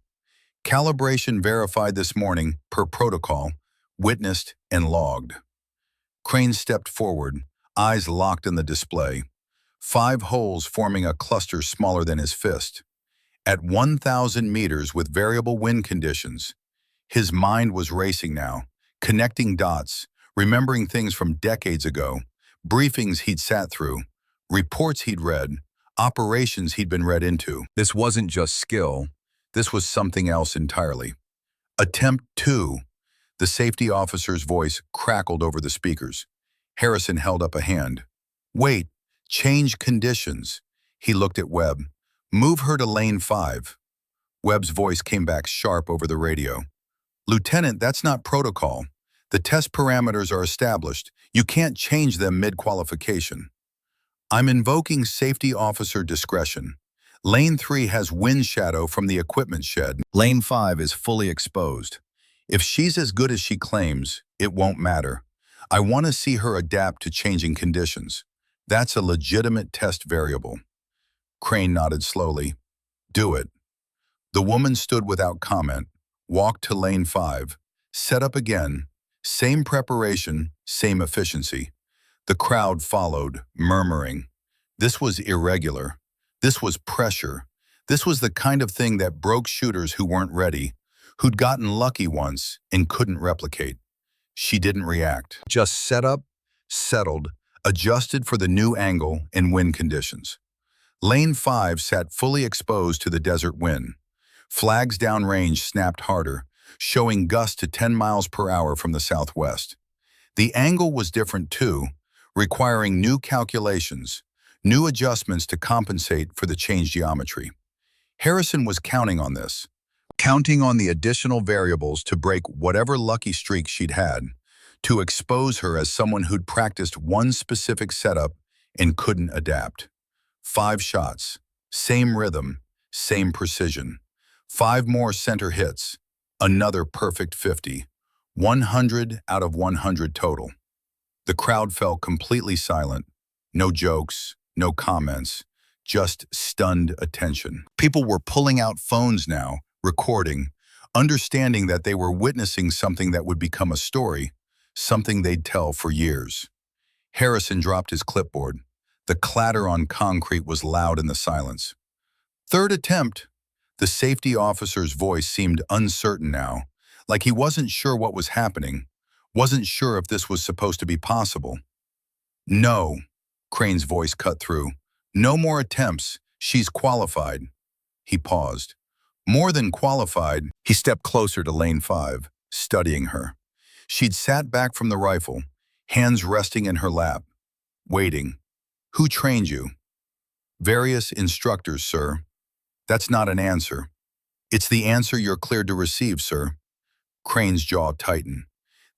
Calibration verified this morning, per protocol, witnessed and logged." Crane stepped forward, eyes locked in the display. 5 holes forming a cluster smaller than his fist. At 1,000 meters with variable wind conditions. His mind was racing now, connecting dots, remembering things from decades ago, briefings he'd sat through, reports he'd read, operations he'd been read into. This wasn't just skill. This was something else entirely. Attempt 2. The safety officer's voice crackled over the speakers. Harrison held up a hand. "Wait, change conditions." He looked at Webb. "Move her to lane 5. Webb's voice came back sharp over the radio. "Lieutenant, that's not protocol. The test parameters are established. You can't change them mid-qualification." "I'm invoking safety officer discretion. Lane 3 has wind shadow from the equipment shed. Lane 5 is fully exposed. If she's as good as she claims, it won't matter. I want to see her adapt to changing conditions. That's a legitimate test variable." Crane nodded slowly. "Do it." The woman stood without comment, walked to lane 5, set up again, same preparation, same efficiency. The crowd followed, murmuring. This was irregular. This was pressure. This was the kind of thing that broke shooters who weren't ready, who'd gotten lucky once and couldn't replicate. She didn't react. Just set up, settled, adjusted for the new angle and wind conditions. Lane 5 sat fully exposed to the desert wind. Flags downrange snapped harder, showing gusts to 10 miles per hour from the southwest. The angle was different too, requiring new calculations, new adjustments to compensate for the changed geometry. Harrison was counting on this, counting on the additional variables to break whatever lucky streak she'd had, to expose her as someone who'd practiced one specific setup and couldn't adapt. 5 shots, same rhythm, same precision. 5 more center hits, another perfect 50. 100 out of 100 total. The crowd fell completely silent. No jokes, no comments, just stunned attention. People were pulling out phones now, recording, understanding that they were witnessing something that would become a story, something they'd tell for years. Harrison dropped his clipboard. The clatter on concrete was loud in the silence. Third attempt. The safety officer's voice seemed uncertain now, like he wasn't sure what was happening, wasn't sure if this was supposed to be possible. No, Crane's voice cut through. No more attempts. She's qualified. He paused. More than qualified. He stepped closer to lane 5, studying her. She'd sat back from the rifle, hands resting in her lap, waiting. Who trained you? Various instructors, sir. That's not an answer. It's the answer you're cleared to receive, sir. Crane's jaw tightened.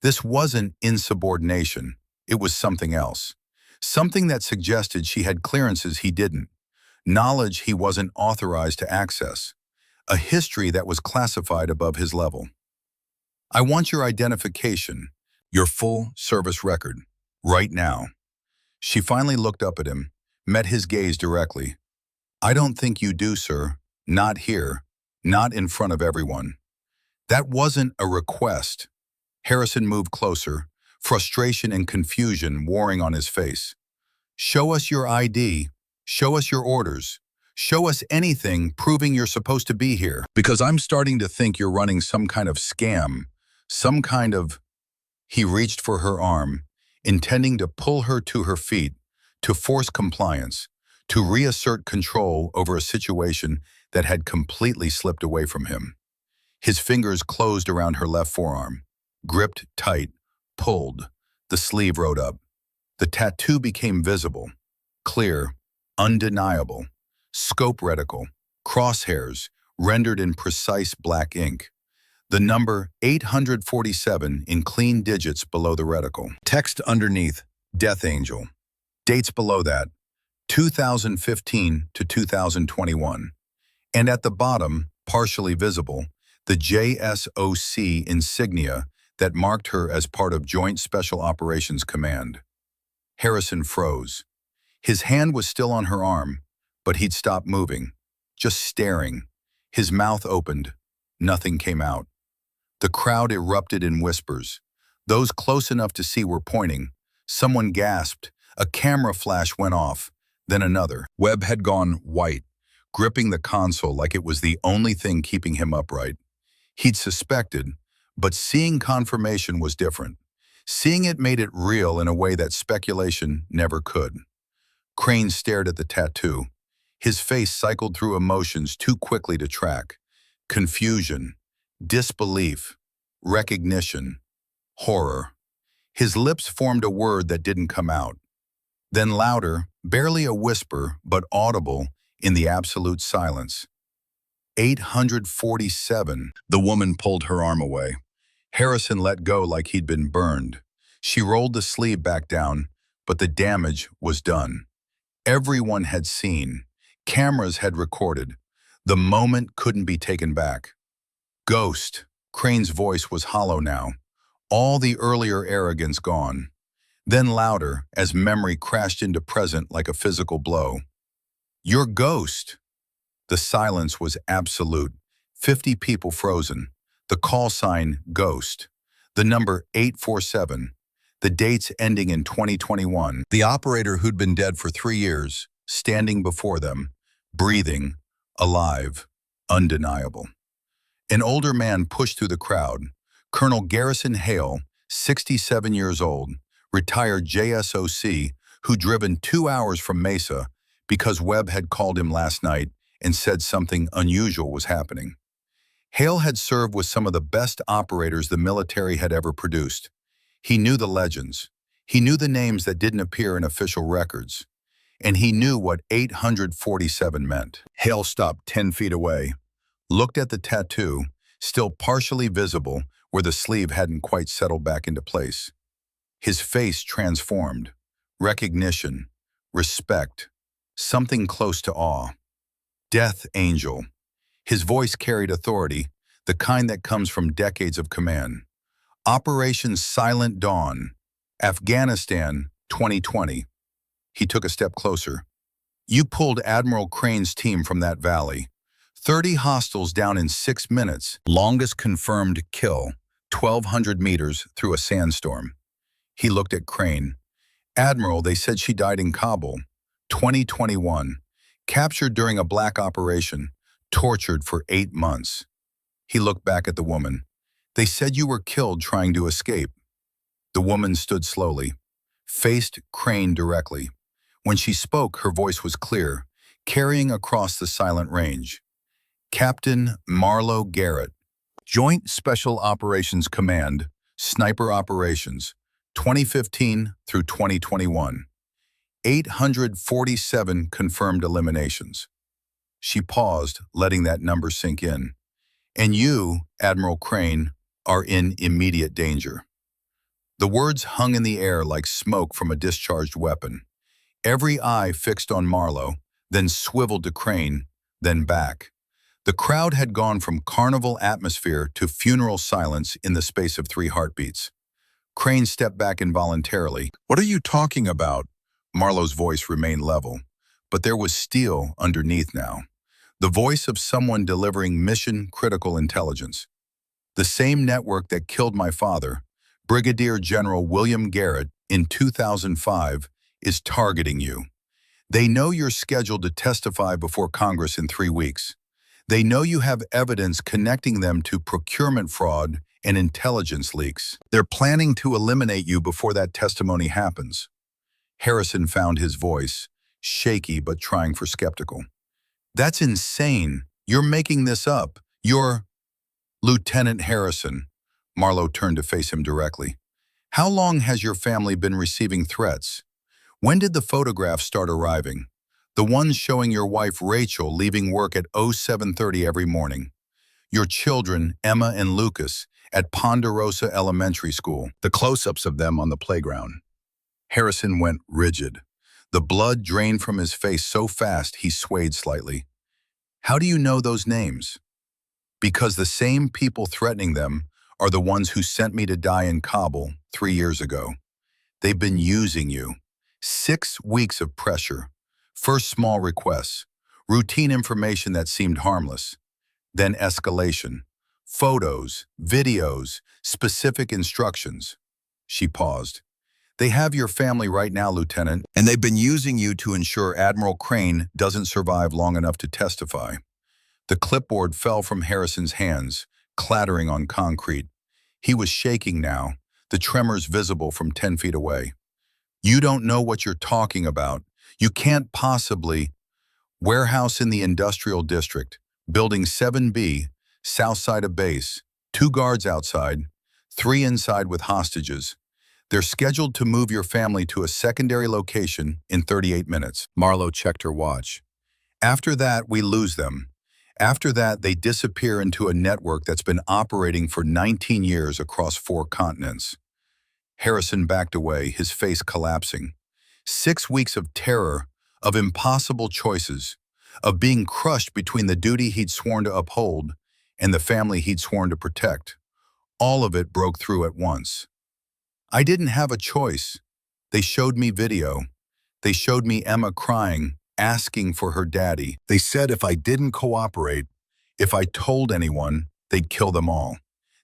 This wasn't insubordination. It was something else. Something that suggested she had clearances he didn't. Knowledge he wasn't authorized to access. A history that was classified above his level. I want your identification, your full service record, right now. She finally looked up at him, met his gaze directly. I don't think you do, sir. Not here. Not in front of everyone. That wasn't a request. Harrison moved closer, frustration and confusion warring on his face. Show us your ID. Show us your orders. Show us anything proving you're supposed to be here. Because I'm starting to think you're running some kind of scam, some kind of... He reached for her arm, intending to pull her to her feet, to force compliance, to reassert control over a situation that had completely slipped away from him. His fingers closed around her left forearm, gripped tight, pulled. The sleeve rode up. The tattoo became visible, clear, undeniable, scope reticle, crosshairs, rendered in precise black ink. The number 847 in clean digits below the reticle. Text underneath, Death Angel. Dates below that, 2015 to 2021. And at the bottom, partially visible, the JSOC insignia that marked her as part of Joint Special Operations Command. Harrison froze. His hand was still on her arm, but he'd stopped moving, just staring. His mouth opened. Nothing came out. The crowd erupted in whispers. Those close enough to see were pointing. Someone gasped. A camera flash went off, then another. Webb had gone white, gripping the console like it was the only thing keeping him upright. He'd suspected, but seeing confirmation was different. Seeing it made it real in a way that speculation never could. Crane stared at the tattoo. His face cycled through emotions too quickly to track. Confusion, disbelief, recognition, horror. His lips formed a word that didn't come out. Then louder, barely a whisper, but audible in the absolute silence. 847. The woman pulled her arm away. Harrison let go like he'd been burned. She rolled the sleeve back down, but the damage was done. Everyone had seen. Cameras had recorded. The moment couldn't be taken back. Ghost. Crane's voice was hollow now. All the earlier arrogance gone. Then louder, as memory crashed into present like a physical blow. You're Ghost. The silence was absolute. 50 people frozen. The call sign, Ghost. The number 847. The dates ending in 2021. The operator who'd been dead for 3 years, standing before them, breathing, alive, undeniable. An older man pushed through the crowd. Colonel Garrison Hale, 67 years old, retired JSOC, who'd driven 2 hours from Mesa because Webb had called him last night and said something unusual was happening. Hale had served with some of the best operators the military had ever produced. He knew the legends. He knew the names that didn't appear in official records. And he knew what 847 meant. Hale stopped 10 feet away, looked at the tattoo, still partially visible where the sleeve hadn't quite settled back into place. His face transformed. Recognition, respect, something close to awe. Death Angel. His voice carried authority, the kind that comes from decades of command. Operation Silent Dawn, Afghanistan, 2020. He took a step closer. You pulled Admiral Crane's team from that valley. 30 hostiles down in 6 minutes. Longest confirmed kill, 1,200 meters through a sandstorm. He looked at Crane. Admiral, they said she died in Kabul. 2021. Captured during a black operation, tortured for 8 months. He looked back at the woman. They said you were killed trying to escape. The woman stood slowly, faced Crane directly. When she spoke, her voice was clear, carrying across the silent range. Captain Marlo Garrett, Joint Special Operations Command, Sniper Operations, 2015 through 2021. 847 confirmed eliminations. She paused, letting that number sink in. And you, Admiral Crane, are in immediate danger. The words hung in the air like smoke from a discharged weapon. Every eye fixed on Marlo, then swiveled to Crane, then back. The crowd had gone from carnival atmosphere to funeral silence in the space of 3 heartbeats. Crane stepped back involuntarily. "What are you talking about?" Marlo's voice remained level, but there was steel underneath now. The voice of someone delivering mission-critical intelligence. The same network that killed my father, Brigadier General William Garrett, in 2005, is targeting you. They know you're scheduled to testify before Congress in 3 weeks. They know you have evidence connecting them to procurement fraud and intelligence leaks. They're planning to eliminate you before that testimony happens. Harrison found his voice, shaky but trying for skeptical. "That's insane. You're making this up. You're—" "Lieutenant Harrison," Marlo turned to face him directly. "How long has your family been receiving threats? When did the photographs start arriving? The ones showing your wife Rachel leaving work at 07:30 every morning. Your children, Emma and Lucas, at Ponderosa Elementary School. The close-ups of them on the playground." Harrison went rigid. The blood drained from his face so fast he swayed slightly. "How do you know those names?" "Because the same people threatening them are the ones who sent me to die in Kabul 3 years ago. They've been using you. 6 weeks of pressure. First small requests, routine information that seemed harmless. Then escalation. Photos, videos, specific instructions." She paused. "They have your family right now, Lieutenant, and they've been using you to ensure Admiral Crane doesn't survive long enough to testify." The clipboard fell from Harrison's hands, clattering on concrete. He was shaking now, the tremors visible from 10 feet away. "You don't know what you're talking about. You can't possibly—" "Warehouse in the Industrial District, Building 7B, south side of base. 2 guards outside, 3 inside with hostages. They're scheduled to move your family to a secondary location in 38 minutes. Marlo checked her watch. "After that, we lose them. After that, they disappear into a network that's been operating for 19 years across 4 continents. Harrison backed away, his face collapsing. 6 weeks of terror, of impossible choices, of being crushed between the duty he'd sworn to uphold and the family he'd sworn to protect. All of it broke through at once. I didn't have a choice. They showed me video. They showed me Emma crying, asking for her daddy. They said if I didn't cooperate, if I told anyone, they'd kill them all.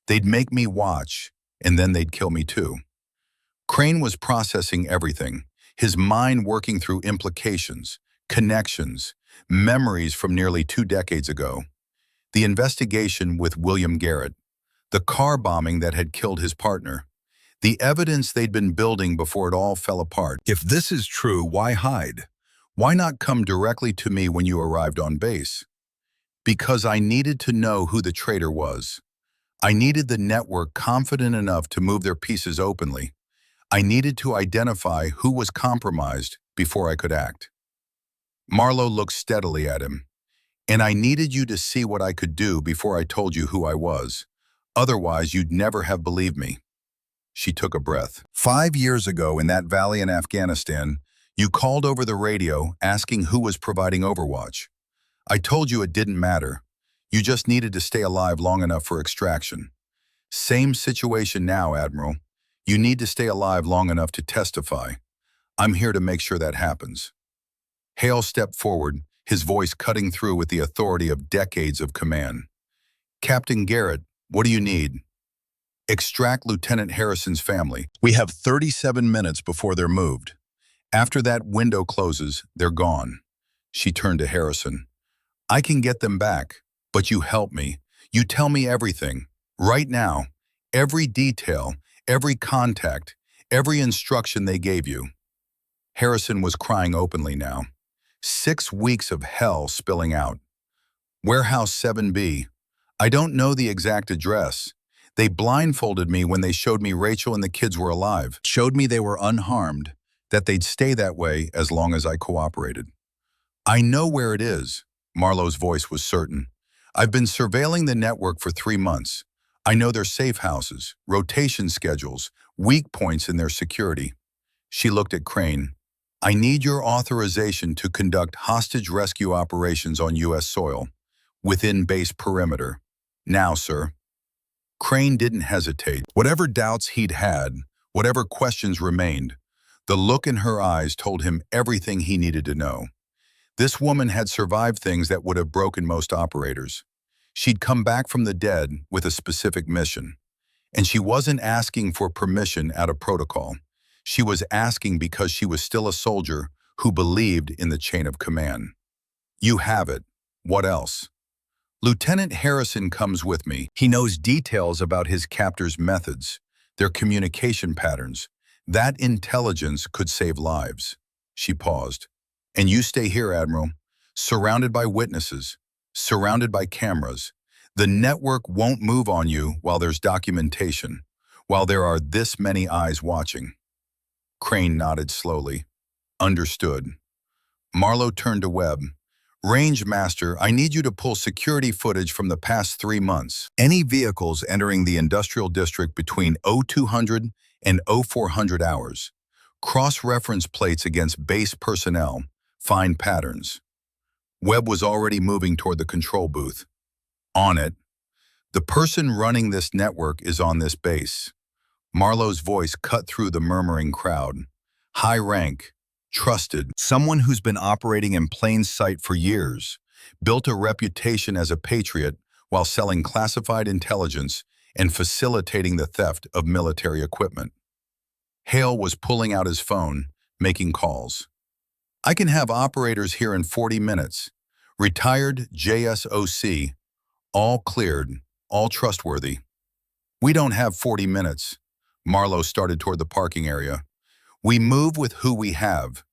They'd make me watch, and then they'd kill me too." Crane was processing everything, his mind working through implications, connections, memories from nearly 2 decades ago. The investigation with William Garrett, the car bombing that had killed his partner, the evidence they'd been building before it all fell apart. If this is true, why hide? Why not come directly to me when you arrived on base? Because I needed to know who the traitor was. I needed the network confident enough to move their pieces openly. I needed to identify who was compromised before I could act. Marlo looked steadily at him. "And I needed you to see what I could do before I told you who I was. Otherwise, you'd never have believed me." She took a breath. 5 years ago in that valley in Afghanistan, you called over the radio asking who was providing overwatch. I told you it didn't matter. You just needed to stay alive long enough for extraction. Same situation now, Admiral. You need to stay alive long enough to testify. I'm here to make sure that happens. Hale stepped forward, his voice cutting through with the authority of decades of command. "Captain Garrett, what do you need?" "Extract Lieutenant Harrison's family. We have 37 minutes before they're moved. After that window closes, they're gone." She turned to Harrison. I can get them back, but you help me. You tell me everything. Right now. Every detail, every contact, every instruction they gave you. Harrison was crying openly now. 6 weeks of hell spilling out. Warehouse 7B. I don't know the exact address. They blindfolded me when they showed me Rachel and the kids were alive. Showed me they were unharmed, that they'd stay that way as long as I cooperated. I know where it is. Marlowe's voice was certain. I've been surveilling the network for 3 months. I know their safe houses, rotation schedules, weak points in their security. She looked at Crane. I need your authorization to conduct hostage rescue operations on U.S. soil, within base perimeter. Now, sir. Crane didn't hesitate. Whatever doubts he'd had, whatever questions remained, the look in her eyes told him everything he needed to know. This woman had survived things that would have broken most operators. She'd come back from the dead with a specific mission. And she wasn't asking for permission out of protocol. She was asking because she was still a soldier who believed in the chain of command. You have it. What else? Lieutenant Harrison comes with me. He knows details about his captors' methods, their communication patterns. That intelligence could save lives. She paused. And you stay here, Admiral, surrounded by witnesses, surrounded by cameras. The network won't move on you while there's documentation, while there are this many eyes watching. Crane nodded slowly. Understood. Marlowe turned to Webb. Range Master, I need you to pull security footage from the past 3 months. Any vehicles entering the industrial district between 0200 and 0400 hours. Cross-reference plates against base personnel. Find patterns. Webb was already moving toward the control booth. On it. The person running this network is on this base. Marlowe's voice cut through the murmuring crowd. High rank, trusted, someone who's been operating in plain sight for years, built a reputation as a patriot while selling classified intelligence and facilitating the theft of military equipment. Hale was pulling out his phone, making calls. I can have operators here in 40 minutes. Retired JSOC. All cleared, all trustworthy. We don't have 40 minutes. Marlowe started toward the parking area. We move with who we have.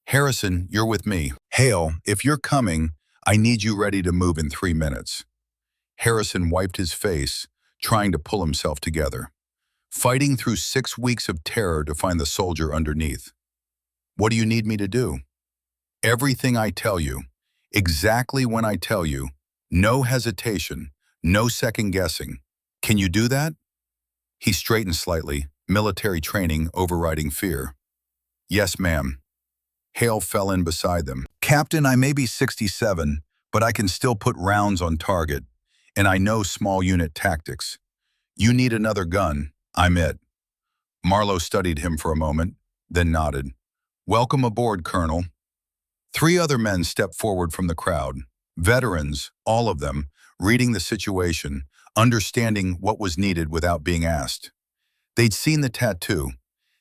Harrison, you're with me. Hale, if you're coming, I need you ready to move in 3 minutes. Harrison wiped his face, trying to pull himself together. Fighting through 6 weeks of terror to find the soldier underneath. What do you need me to do? Everything I tell you, exactly when I tell you, no hesitation, no second guessing. Can you do that? He straightened slightly, military training overriding fear. Yes, ma'am. Hale fell in beside them. Captain, I may be 67, but I can still put rounds on target, and I know small unit tactics. You need another gun, I'm it. Marlowe studied him for a moment, then nodded. Welcome aboard, Colonel. 3 other men stepped forward from the crowd. Veterans, all of them, reading the situation, understanding what was needed without being asked. They'd seen the tattoo.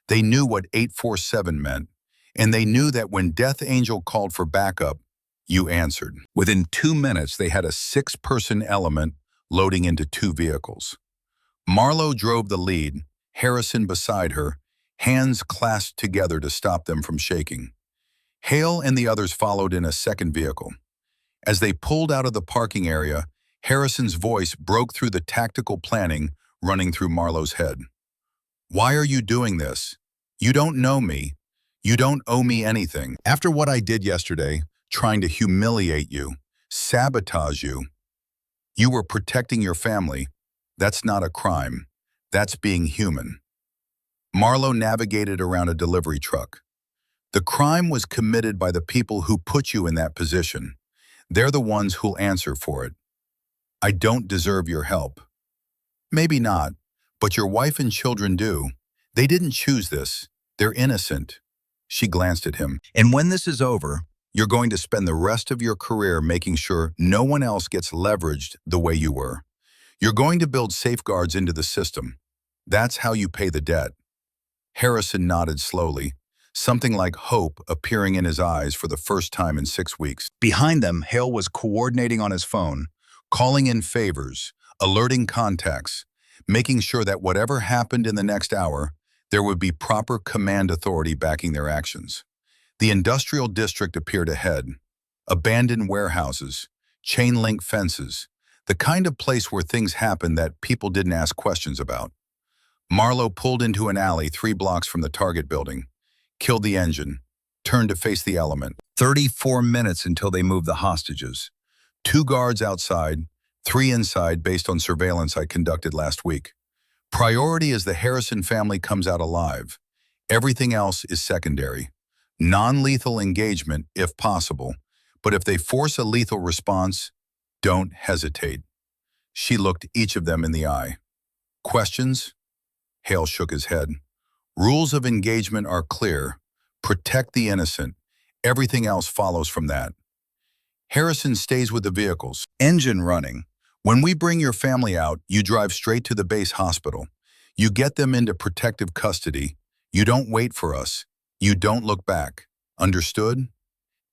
They knew what 847 meant, and they knew that when Death Angel called for backup, you answered. Within 2 minutes, they had a 6-person element loading into 2 vehicles. Marlowe drove the lead, Harrison beside her, hands clasped together to stop them from shaking. Hale and the others followed in a second vehicle. As they pulled out of the parking area, Harrison's voice broke through the tactical planning running through Marlowe's head. Why are you doing this? You don't know me. You don't owe me anything. After what I did yesterday, trying to humiliate you, sabotage you, you were protecting your family. That's not a crime. That's being human. Marlowe navigated around a delivery truck. The crime was committed by the people who put you in that position. They're the ones who'll answer for it. I don't deserve your help. Maybe not, but your wife and children do. They didn't choose this. They're innocent. She glanced at him. And when this is over, you're going to spend the rest of your career making sure no one else gets leveraged the way you were. You're going to build safeguards into the system. That's how you pay the debt. Harrison nodded slowly, something like hope appearing in his eyes for the first time in 6 weeks. Behind them, Hale was coordinating on his phone, calling in favors, alerting contacts, making sure that whatever happened in the next hour, there would be proper command authority backing their actions. The industrial district appeared ahead. Abandoned warehouses, chain-link fences, the kind of place where things happened that people didn't ask questions about. Marlowe pulled into an alley 3 blocks from the target building, killed the engine, turned to face the element. 34 minutes until they moved the hostages. 2 guards outside, 3 inside based on surveillance I conducted last week. Priority is the Harrison family comes out alive. Everything else is secondary. Non-lethal engagement if possible, but if they force a lethal response, don't hesitate. She looked each of them in the eye. Questions? Hale shook his head. Rules of engagement are clear. Protect the innocent. Everything else follows from that. Harrison stays with the vehicles. Engine running. When we bring your family out, you drive straight to the base hospital. You get them into protective custody. You don't wait for us. You don't look back. Understood?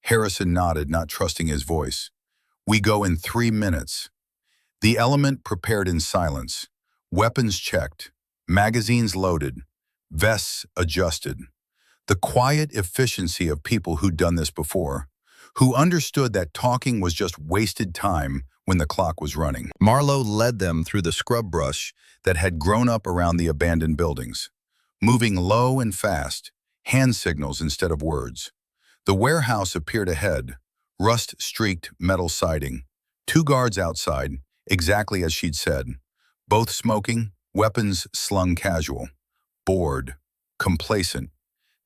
Harrison nodded, not trusting his voice. We go in 3 minutes. The element prepared in silence. Weapons checked. Magazines loaded. Vests adjusted. The quiet efficiency of people who'd done this before, who understood that talking was just wasted time when the clock was running. Marlowe led them through the scrub brush that had grown up around the abandoned buildings, moving low and fast, hand signals instead of words. The warehouse appeared ahead, rust-streaked metal siding, 2 guards outside, exactly as she'd said, both smoking, weapons slung casual, bored, complacent.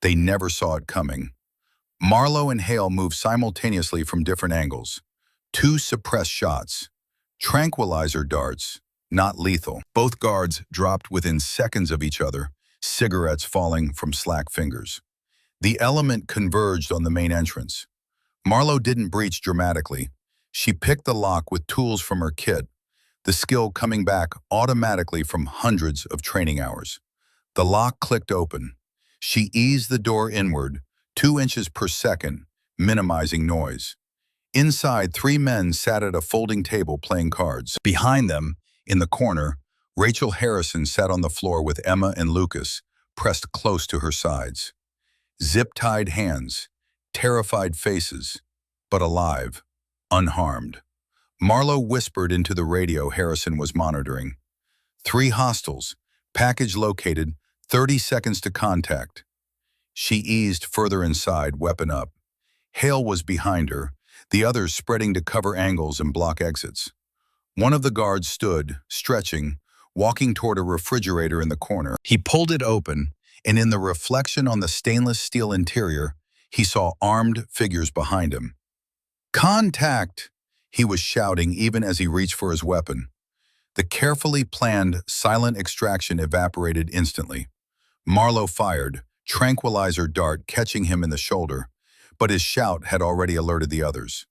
They never saw it coming. Marlowe and Hale moved simultaneously from different angles. 2 suppressed shots, tranquilizer darts, not lethal. Both guards dropped within seconds of each other, cigarettes falling from slack fingers. The element converged on the main entrance. Marlowe didn't breach dramatically. She picked the lock with tools from her kit, the skill coming back automatically from hundreds of training hours. The lock clicked open. She eased the door inward, 2 inches per second, minimizing noise. Inside, 3 men sat at a folding table playing cards. Behind them, in the corner, Rachel Harrison sat on the floor with Emma and Lucas, pressed close to her sides. Zip-tied hands, terrified faces, but alive, unharmed. Marlowe whispered into the radio Harrison was monitoring. 3 hostiles, package located, 30 seconds to contact. She eased further inside, weapon up. Hale was behind her, the others spreading to cover angles and block exits. One of the guards stood, stretching, walking toward a refrigerator in the corner. He pulled it open, and in the reflection on the stainless steel interior, he saw armed figures behind him. "Contact!" he was shouting even as he reached for his weapon. The carefully planned, silent extraction evaporated instantly. Marlowe fired, tranquilizer dart catching him in the shoulder, but his shout had already alerted the others.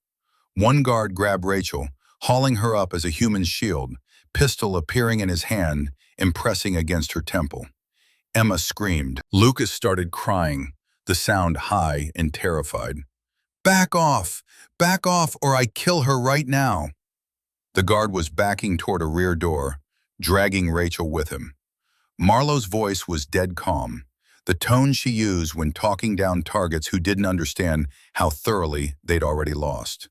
One guard grabbed Rachel, hauling her up as a human shield, pistol appearing in his hand, impressing against her temple. Emma screamed. Lucas started crying, the sound high and terrified. Back off, or I kill her right now." The guard was backing toward a rear door, dragging Rachel with him. Marlowe's voice was dead calm, the tone she used when talking down targets who didn't understand how thoroughly they'd already lost.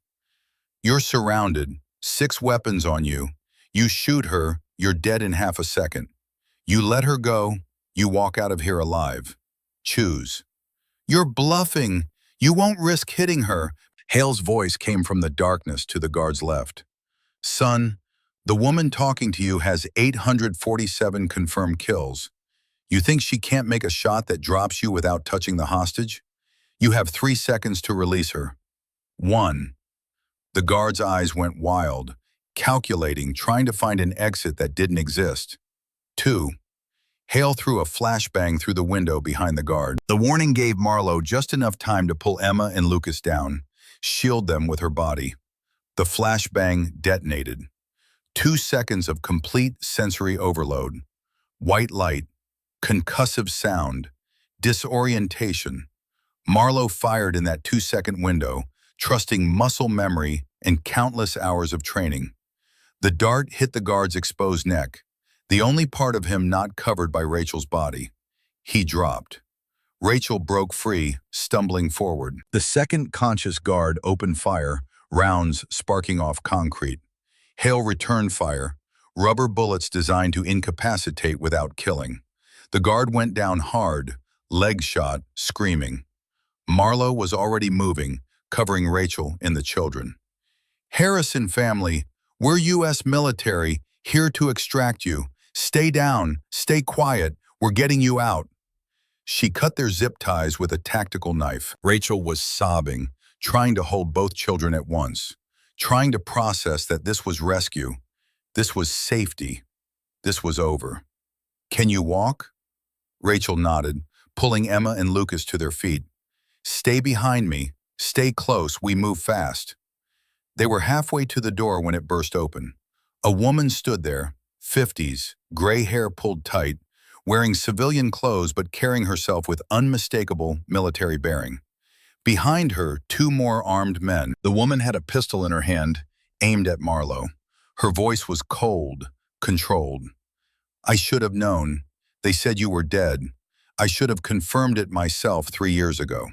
"You're surrounded, 6 weapons on you. You shoot her, you're dead in half a second. You let her go, you walk out of here alive. Choose." "You're bluffing. You won't risk hitting her." Hale's voice came from the darkness to the guard's left. "Son, the woman talking to you has 847 confirmed kills. You think she can't make a shot that drops you without touching the hostage? You have 3 seconds to release her. 1. The guard's eyes went wild, calculating, trying to find an exit that didn't exist. 2. Hale threw a flashbang through the window behind the guard. The warning gave Marlowe just enough time to pull Emma and Lucas down, shield them with her body. The flashbang detonated. 2 seconds of complete sensory overload. White light, concussive sound, disorientation. Marlowe fired in that 2-second window, trusting muscle memory and countless hours of training. The dart hit the guard's exposed neck, the only part of him not covered by Rachel's body. He dropped. Rachel broke free, stumbling forward. The second conscious guard opened fire, rounds sparking off concrete. Hale returned fire, rubber bullets designed to incapacitate without killing. The guard went down hard, leg shot, screaming. Marlowe was already moving, covering Rachel and the children. "Harrison family, we're U.S. military, here to extract you. Stay down, stay quiet, we're getting you out." She cut their zip ties with a tactical knife. Rachel was sobbing, trying to hold both children at once, trying to process that this was rescue, this was safety, this was over. "Can you walk?" Rachel nodded, pulling Emma and Lucas to their feet. "Stay behind me, stay close, we move fast." They were halfway to the door when it burst open. A woman stood there, 50s, gray hair pulled tight, wearing civilian clothes but carrying herself with unmistakable military bearing. Behind her, 2 more armed men. The woman had a pistol in her hand, aimed at Marlowe. Her voice was cold, controlled. "I should have known. They said you were dead. I should have confirmed it myself 3 years ago."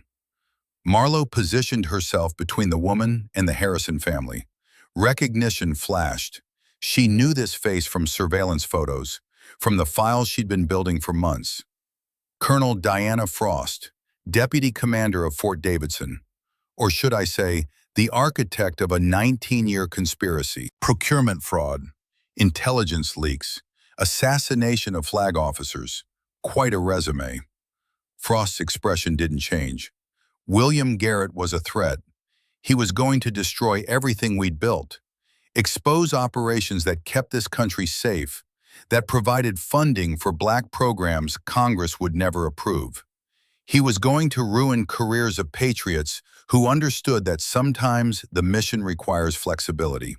Marlowe positioned herself between the woman and the Harrison family. Recognition flashed. She knew this face from surveillance photos, from the files she'd been building for months. Colonel Diana Frost, deputy commander of Fort Davidson, or should I say, the architect of a 19-year conspiracy, procurement fraud, intelligence leaks, assassination of flag officers. Quite a resume. Frost's expression didn't change. William Garrett was a threat. He was going to destroy everything we'd built, expose operations that kept this country safe, that provided funding for black programs Congress would never approve. He was going to ruin careers of patriots who understood that sometimes the mission requires flexibility.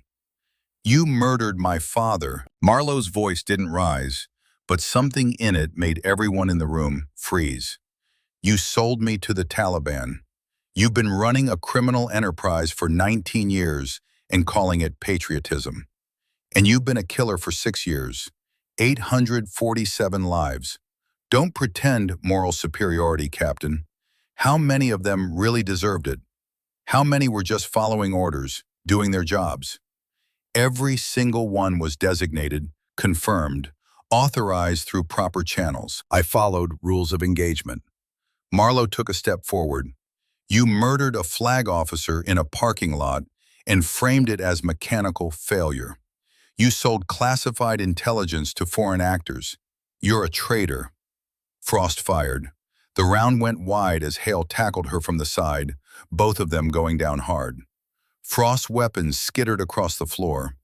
"You murdered my father." Marlowe's voice didn't rise, but something in it made everyone in the room freeze. "You sold me to the Taliban. You've been running a criminal enterprise for 19 years and calling it patriotism. And you've been a killer for 6 years. 847 lives. Don't pretend moral superiority, Captain. How many of them really deserved it? How many were just following orders, doing their jobs?" Every single one was designated, confirmed, authorized through proper channels. I followed rules of engagement. Marlowe took a step forward. "You murdered a flag officer in a parking lot and framed it as mechanical failure. You sold classified intelligence to foreign actors. You're a traitor." Frost fired. The round went wide as Hale tackled her from the side, both of them going down hard. Frost's weapons skittered across the floor.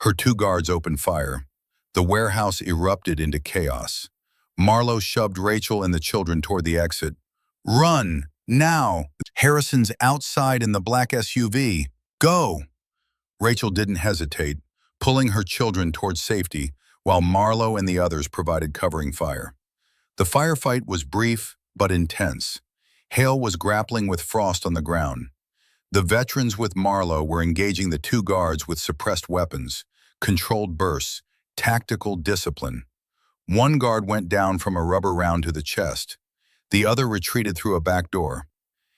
Her 2 guards opened fire. The warehouse erupted into chaos. Marlowe shoved Rachel and the children toward the exit. "Run! Now! Harrison's outside in the black SUV. Go!" Rachel didn't hesitate, pulling her children toward safety while Marlowe and the others provided covering fire. The firefight was brief but intense. Hale was grappling with Frost on the ground. The veterans with Marlowe were engaging the 2 guards with suppressed weapons, controlled bursts, tactical discipline. One guard went down from a rubber round to the chest. The other retreated through a back door.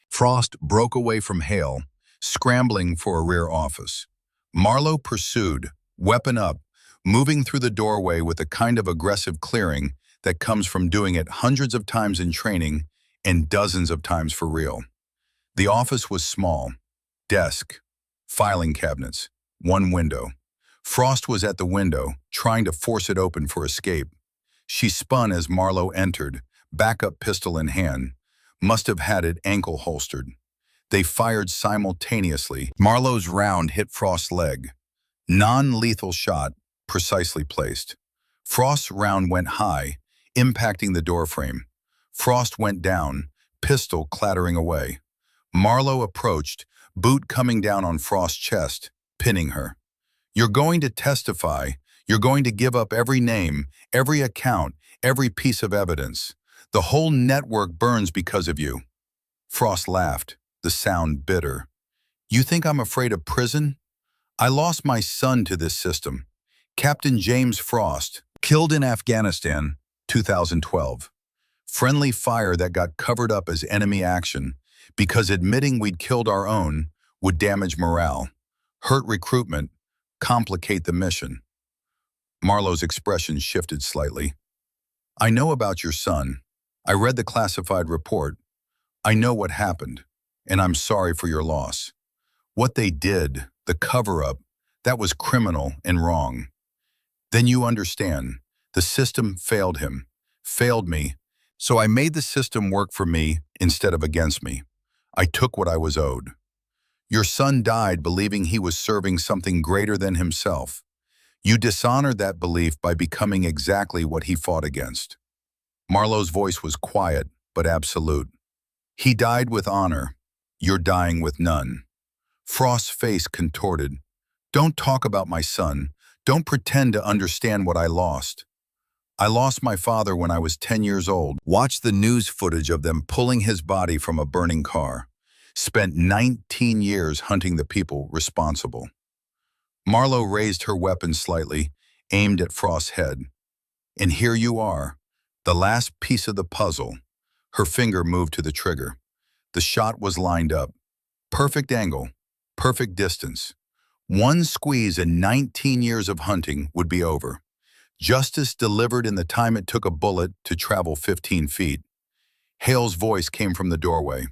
Frost broke away from Hale, scrambling for a rear office. Marlowe pursued, weapon up, moving through the doorway with the kind of aggressive clearing that comes from doing it hundreds of times in training and dozens of times for real. The office was small. Desk, filing cabinets, 1 window. Frost was at the window, trying to force it open for escape. She spun as Marlowe entered, backup pistol in hand, must have had it ankle holstered. They fired simultaneously. Marlowe's round hit Frost's leg. Non-lethal shot, precisely placed. Frost's round went high, impacting the doorframe. Frost went down, pistol clattering away. Marlowe approached, boot coming down on Frost's chest, pinning her. "You're going to testify. You're going to give up every name, every account, every piece of evidence. The whole network burns because of you." Frost laughed, the sound bitter. You think I'm afraid of prison? I lost my son to this system. Captain James Frost, killed in Afghanistan, 2012. Friendly fire that got covered up as enemy action because admitting we'd killed our own would damage morale, hurt recruitment, complicate the mission. Marlowe's expression shifted slightly. I know about your son. I read the classified report. I know what happened, and I'm sorry for your loss. What they did, the cover-up, that was criminal and wrong. Then you understand. The system failed him, failed me, so I made the system work for me instead of against me. I took what I was owed. Your son died believing he was serving something greater than himself. You dishonored that belief by becoming exactly what he fought against. Marlowe's voice was quiet, but absolute. He died with honor. You're dying with none. Frost's face contorted. Don't talk about my son. Don't pretend to understand what I lost. I lost my father when I was 10 years old. Watched the news footage of them pulling his body from a burning car. Spent 19 years hunting the people responsible. Marlowe raised her weapon slightly, aimed at Frost's head. And here you are, the last piece of the puzzle. Her finger moved to the trigger. The shot was lined up. Perfect angle, perfect distance. One squeeze and 19 years of hunting would be over. Justice delivered in the time it took a bullet to travel 15 feet. Hale's voice came from the doorway.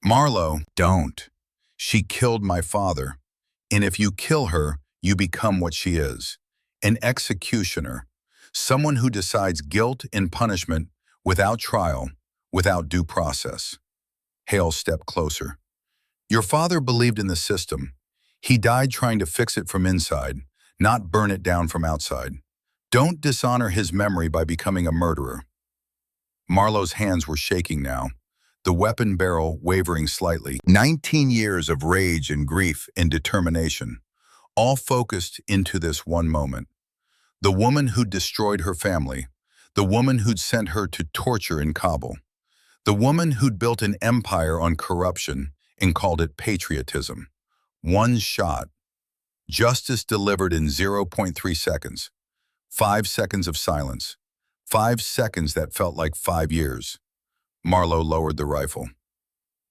Marlowe, don't. She killed my father. And if you kill her, you become what she is. An executioner. Someone who decides guilt and punishment without trial, without due process. Hale stepped closer. Your father believed in the system. He died trying to fix it from inside, not burn it down from outside. Don't dishonor his memory by becoming a murderer. Marlowe's hands were shaking now, the weapon barrel wavering slightly. 19 years of rage and grief and determination, all focused into this one moment. The woman who'd destroyed her family, the woman who'd sent her to torture in Kabul, the woman who'd built an empire on corruption and called it patriotism. One shot. Justice delivered in 0.3 seconds. 5 seconds of silence. 5 seconds that felt like 5 years. Marlowe lowered the rifle.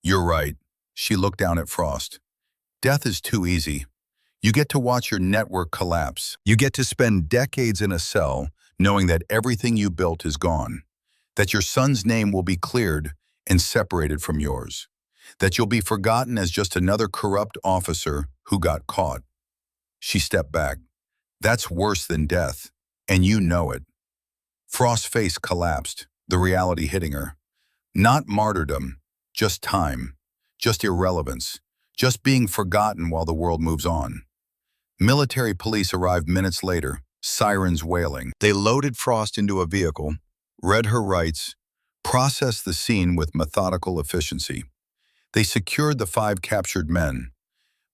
You're right. She looked down at Frost. Death is too easy. You get to watch your network collapse. You get to spend decades in a cell knowing that everything you built is gone. That your son's name will be cleared and separated from yours. That you'll be forgotten as just another corrupt officer who got caught. She stepped back. That's worse than death, and you know it. Frost's face collapsed, the reality hitting her. Not martyrdom, just time, just irrelevance, just being forgotten while the world moves on. Military police arrived minutes later, sirens wailing. They loaded Frost into a vehicle, read her rights, processed the scene with methodical efficiency. They secured the 5 captured men.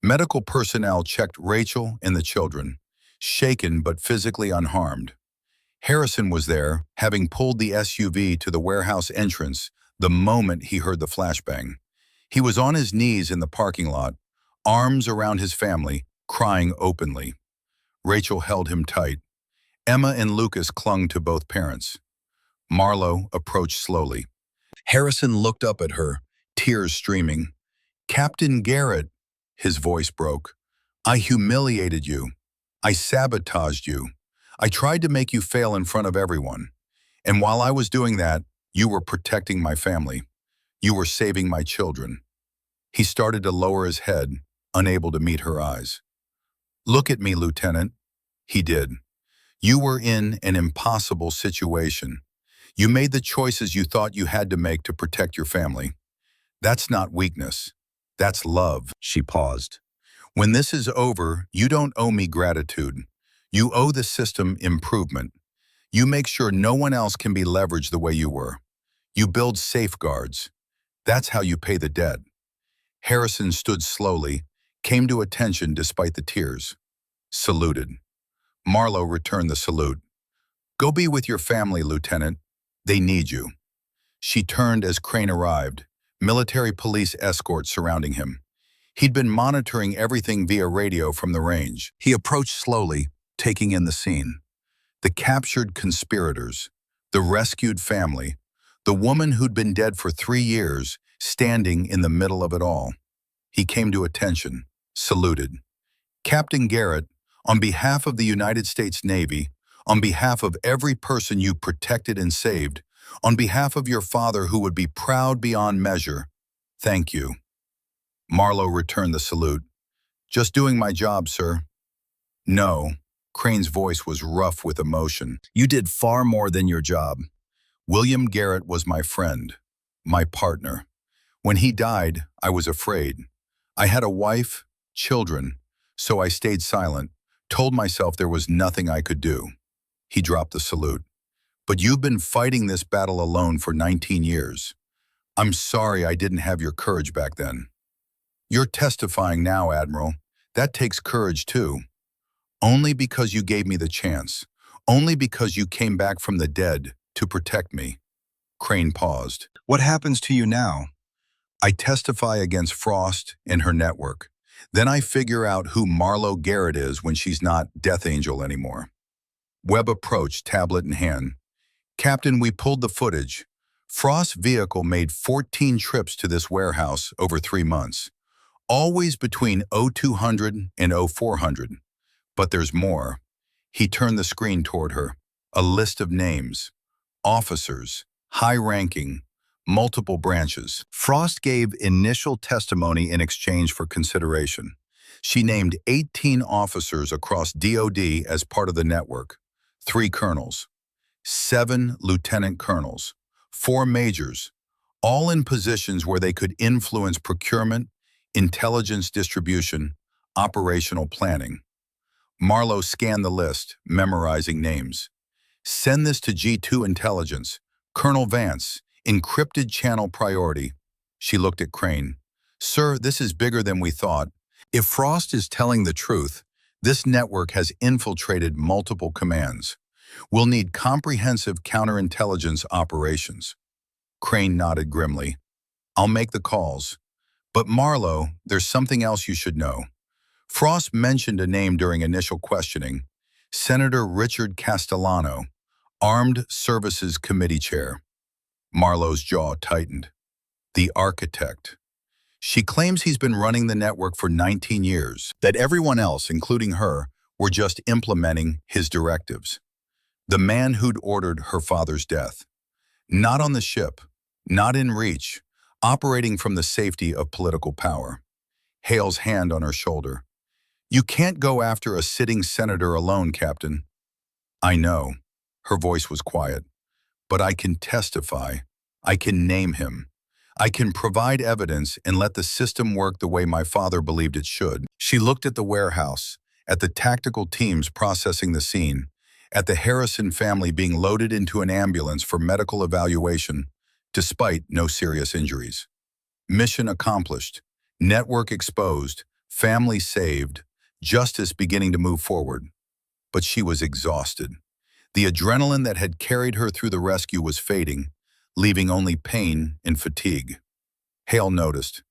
Medical personnel checked Rachel and the children, shaken but physically unharmed. Harrison was there, having pulled the SUV to the warehouse entrance the moment he heard the flashbang. He was on his knees in the parking lot, arms around his family, crying openly. Rachel held him tight. Emma and Lucas clung to both parents. Marlowe approached slowly. Harrison looked up at her, tears streaming. Captain Garrett, his voice broke. I humiliated you. I sabotaged you. I tried to make you fail in front of everyone. And while I was doing that, you were protecting my family. You were saving my children. He started to lower his head, unable to meet her eyes. Look at me, Lieutenant. He did. You were in an impossible situation. You made the choices you thought you had to make to protect your family. That's not weakness. That's love. She paused. When this is over, you don't owe me gratitude. You owe the system improvement. You make sure no one else can be leveraged the way you were. You build safeguards. That's how you pay the debt. Harrison stood slowly, came to attention despite the tears. Saluted. Marlowe returned the salute. Go be with your family, Lieutenant. They need you. She turned as Crane arrived, military police escorts surrounding him. He'd been monitoring everything via radio from the range. He approached slowly, taking in the scene. The captured conspirators, the rescued family, the woman who'd been dead for 3 years, standing in the middle of it all. He came to attention, saluted. Captain Garrett, on behalf of the United States Navy, on behalf of every person you protected and saved, on behalf of your father who would be proud beyond measure, thank you. Marlowe returned the salute. Just doing my job, sir. No. Crane's voice was rough with emotion. You did far more than your job. William Garrett was my friend, my partner. When he died, I was afraid. I had a wife, children, so I stayed silent, told myself there was nothing I could do. He dropped the salute. But you've been fighting this battle alone for 19 years. I'm sorry I didn't have your courage back then. You're testifying now, Admiral. That takes courage too. Only because you gave me the chance. Only because you came back from the dead to protect me. Crane paused. What happens to you now? I testify against Frost and her network. Then I figure out who Marlowe Garrett is when she's not Death Angel anymore. Webb approached, tablet in hand. Captain, we pulled the footage. Frost's vehicle made 14 trips to this warehouse over 3 months. Always between 0200 and 0400. But there's more. He turned the screen toward her. A list of names. Officers. High-ranking. Multiple branches. Frost gave initial testimony in exchange for consideration. She named 18 officers across DOD as part of the network. 3 colonels. 7 lieutenant colonels. 4 majors. All in positions where they could influence procurement, intelligence distribution, operational planning. Marlowe scanned the list, memorizing names. Send this to G2 Intelligence. Colonel Vance, encrypted channel priority. She looked at Crane. Sir, this is bigger than we thought. If Frost is telling the truth, this network has infiltrated multiple commands. We'll need comprehensive counterintelligence operations. Crane nodded grimly. I'll make the calls. But Marlowe, there's something else you should know. Frost mentioned a name during initial questioning. Senator Richard Castellano, Armed Services Committee Chair. Marlowe's jaw tightened. The architect. She claims he's been running the network for 19 years, that everyone else, including her, were just implementing his directives. The man who'd ordered her father's death. Not on the ship, not in reach, operating from the safety of political power. Hale's hand on her shoulder. You can't go after a sitting senator alone, Captain. I know. Her voice was quiet. But I can testify. I can name him. I can provide evidence and let the system work the way my father believed it should. She looked at the warehouse, at the tactical teams processing the scene, at the Harrison family being loaded into an ambulance for medical evaluation, despite no serious injuries. Mission accomplished. Network exposed. Family saved. Justice beginning to move forward. But she was exhausted. The adrenaline that had carried her through the rescue was fading, leaving only pain and fatigue. Hale noticed.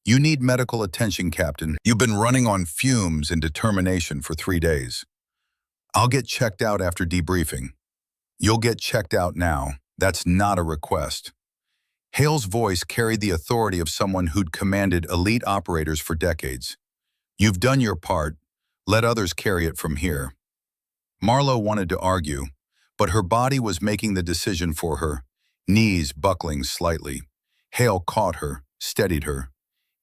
You need medical attention, Captain. You've been running on fumes and determination for 3 days. I'll get checked out after debriefing. You'll get checked out now. That's not a request. Hale's voice carried the authority of someone who'd commanded elite operators for decades. You've done your part. Let others carry it from here. Marlowe wanted to argue, but her body was making the decision for her, knees buckling slightly. Hale caught her, steadied her.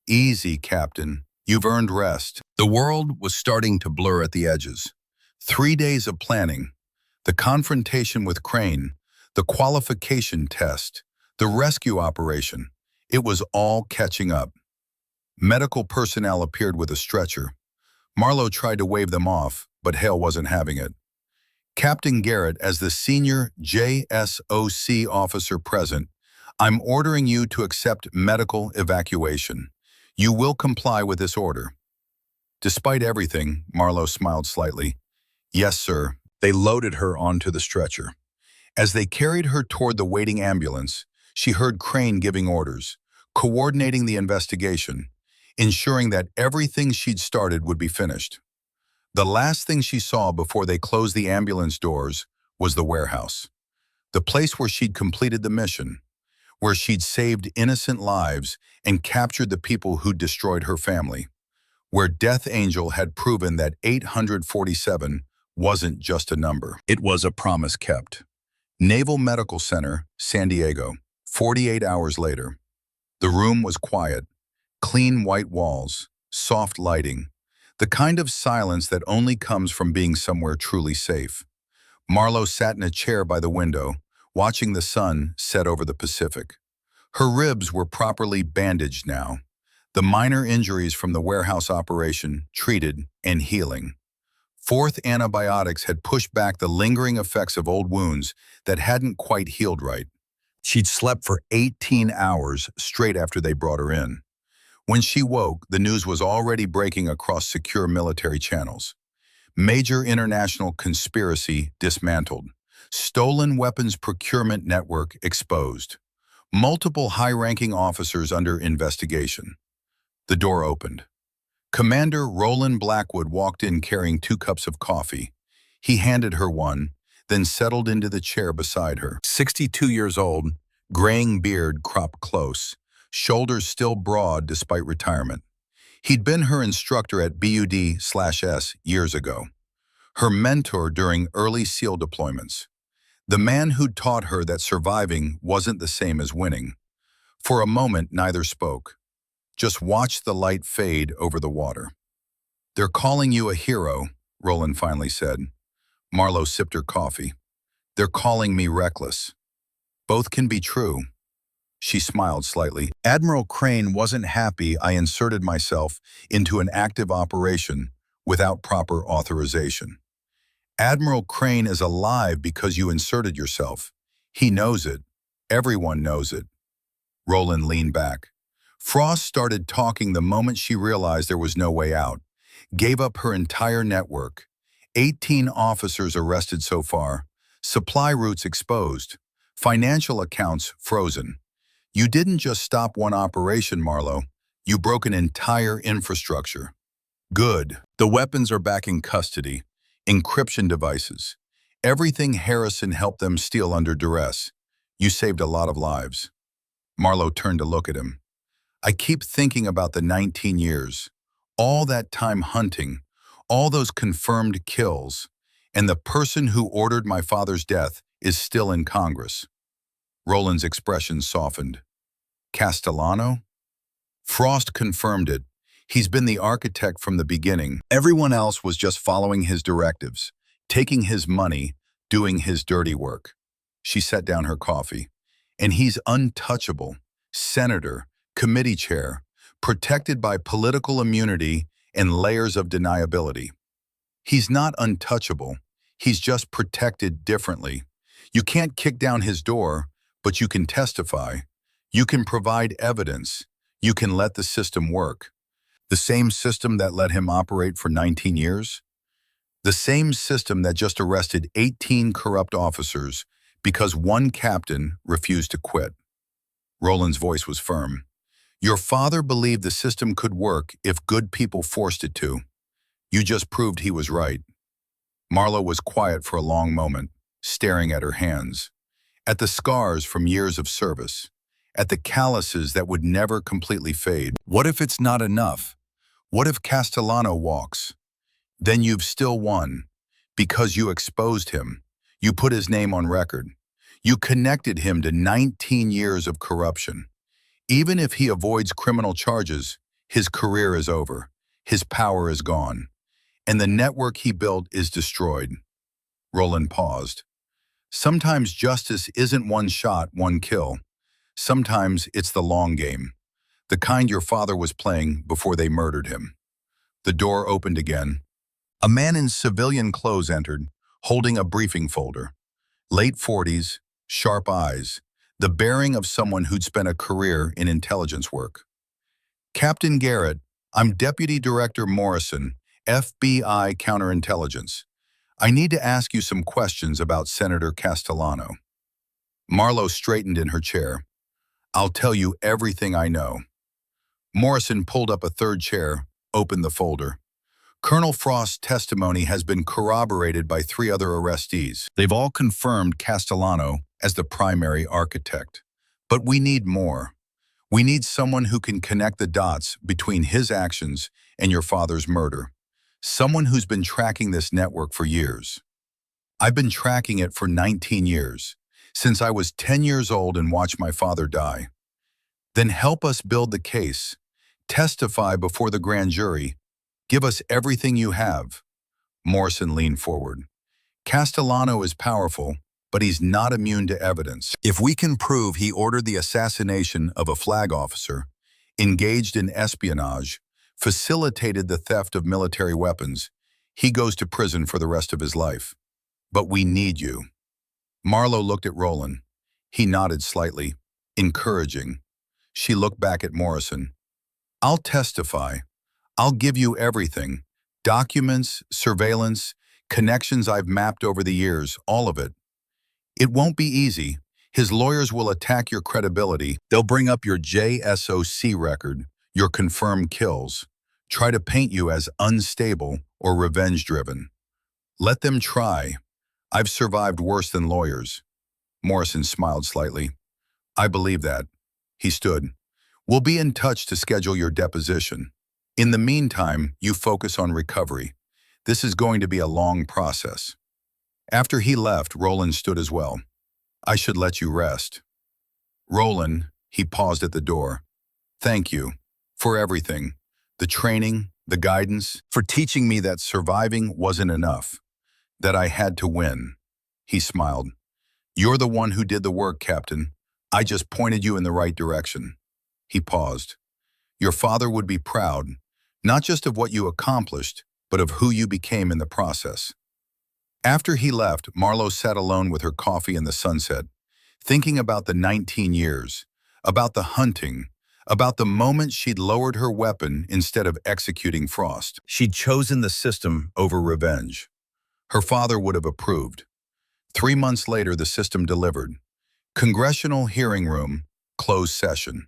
Easy, Captain. You've earned rest. The world was starting to blur at the edges. 3 days of planning, the confrontation with Crane, the qualification test, the rescue operation. It was all catching up. Medical personnel appeared with a stretcher. Marlowe tried to wave them off, but Hale wasn't having it. Captain Garrett, as the senior JSOC officer present, I'm ordering you to accept medical evacuation. You will comply with this order. Despite everything, Marlowe smiled slightly. Yes, sir. They loaded her onto the stretcher. As they carried her toward the waiting ambulance, she heard Crane giving orders. coordinating the investigation, ensuring that everything she'd started would be finished. The last thing she saw before they closed the ambulance doors was the warehouse, the place where she'd completed the mission, where she'd saved innocent lives and captured the people who'd destroyed her family, where Death Angel had proven that 847 wasn't just a number. It was a promise kept. Naval Medical Center, San Diego, 48 hours later. The room was quiet, clean white walls, soft lighting, the kind of silence that only comes from being somewhere truly safe. Marlo sat in a chair by the window, watching the sun set over the Pacific. Her ribs were properly bandaged now, the minor injuries from the warehouse operation treated and healing. Fourth antibiotics had pushed back the lingering effects of old wounds that hadn't quite healed right. She'd slept for 18 hours straight after they brought her in. When she woke, the news was already breaking across secure military channels. Major international conspiracy dismantled. Stolen weapons procurement network exposed. Multiple high-ranking officers under investigation. The door opened. Commander Roland Blackwood walked in carrying 2 cups of coffee. He handed her one, then settled into the chair beside her. 62 years old, graying beard cropped close, shoulders still broad despite retirement. He'd been her instructor at BUD/S years ago, her mentor during early SEAL deployments, the man who'd taught her that surviving wasn't the same as winning. For a moment, neither spoke. Just watched the light fade over the water. "They're calling you a hero," Roland finally said. Marlo sipped her coffee. "They're calling me reckless. Both can be true." She smiled slightly. "Admiral Crane wasn't happy I inserted myself into an active operation without proper authorization. Admiral Crane is alive because you inserted yourself. He knows it. Everyone knows it." Roland leaned back. Frost started talking the moment she realized there was no way out. Gave up her entire network. 18 officers arrested so far. Supply routes exposed. Financial accounts frozen. You didn't just stop one operation, Marlo. You broke an entire infrastructure. Good. The weapons are back in custody. Encryption devices. Everything Harrison helped them steal under duress. You saved a lot of lives. Marlo turned to look at him. "I keep thinking about the 19 years. All that time hunting. All those confirmed kills. And the person who ordered my father's death is still in Congress." Roland's expression softened. "Castellano?" Frost confirmed it. He's been the architect from the beginning. Everyone else was just following his directives, taking his money, doing his dirty work. She set down her coffee. "And he's untouchable. Senator, committee chair, protected by political immunity and layers of deniability. He's not untouchable. He's just protected differently. You can't kick down his door, but you can testify. You can provide evidence. You can let the system work. The same system that let him operate for 19 years? The same system that just arrested 18 corrupt officers because one captain refused to quit." Roland's voice was firm. "Your father believed the system could work if good people forced it to. You just proved he was right." Marlo was quiet for a long moment, staring at her hands, at the scars from years of service, at the calluses that would never completely fade. What if it's not enough? What if Castellano walks? Then you've still won, because you exposed him. You put his name on record. You connected him to 19 years of corruption. Even if he avoids criminal charges, his career is over. His power is gone. And the network he built is destroyed." Roland paused. "Sometimes justice isn't one shot, one kill. Sometimes it's the long game, the kind your father was playing before they murdered him." The door opened again. A man in civilian clothes entered, holding a briefing folder. Late 40s, sharp eyes, the bearing of someone who'd spent a career in intelligence work. "Captain Garrett, I'm Deputy Director Morrison, FBI Counterintelligence. I need to ask you some questions about Senator Castellano." Marlo straightened in her chair. I'll tell you everything I know. Morrison pulled up a third chair, opened the folder. Colonel Frost's testimony has been corroborated by 3 other arrestees. They've all confirmed Castellano as the primary architect. But we need more. We need someone who can connect the dots between his actions and your father's murder. Someone who's been tracking this network for years. I've been tracking it for 19 years, since I was 10 years old and watched my father die. Then help us build the case. Testify before the grand jury. Give us everything you have. Morrison leaned forward. Castellano is powerful, but he's not immune to evidence. If we can prove he ordered the assassination of a flag officer, engaged in espionage, facilitated the theft of military weapons, he goes to prison for the rest of his life. But we need you. Marlowe looked at Roland. He nodded slightly, encouraging. She looked back at Morrison. I'll testify. I'll give you everything. Documents, surveillance, connections I've mapped over the years, all of it. It won't be easy. His lawyers will attack your credibility. They'll bring up your JSOC record, your confirmed kills, try to paint you as unstable or revenge-driven. Let them try. I've survived worse than lawyers. Morrison smiled slightly. I believe that. He stood. We'll be in touch to schedule your deposition. In the meantime, you focus on recovery. This is going to be a long process. After he left, Roland stood as well. I should let you rest. Roland, he paused at the door. Thank you for everything. The training, the guidance, for teaching me that surviving wasn't enough, that I had to win. He smiled. You're the one who did the work, Captain. I just pointed you in the right direction. He paused. Your father would be proud, not just of what you accomplished, but of who you became in the process. After he left, Marlowe sat alone with her coffee in the sunset, thinking about the 19 years, about the hunting, about the moment she'd lowered her weapon instead of executing Frost. She'd chosen the system over revenge. Her father would have approved. 3 months later, the system delivered. Congressional hearing room, closed session.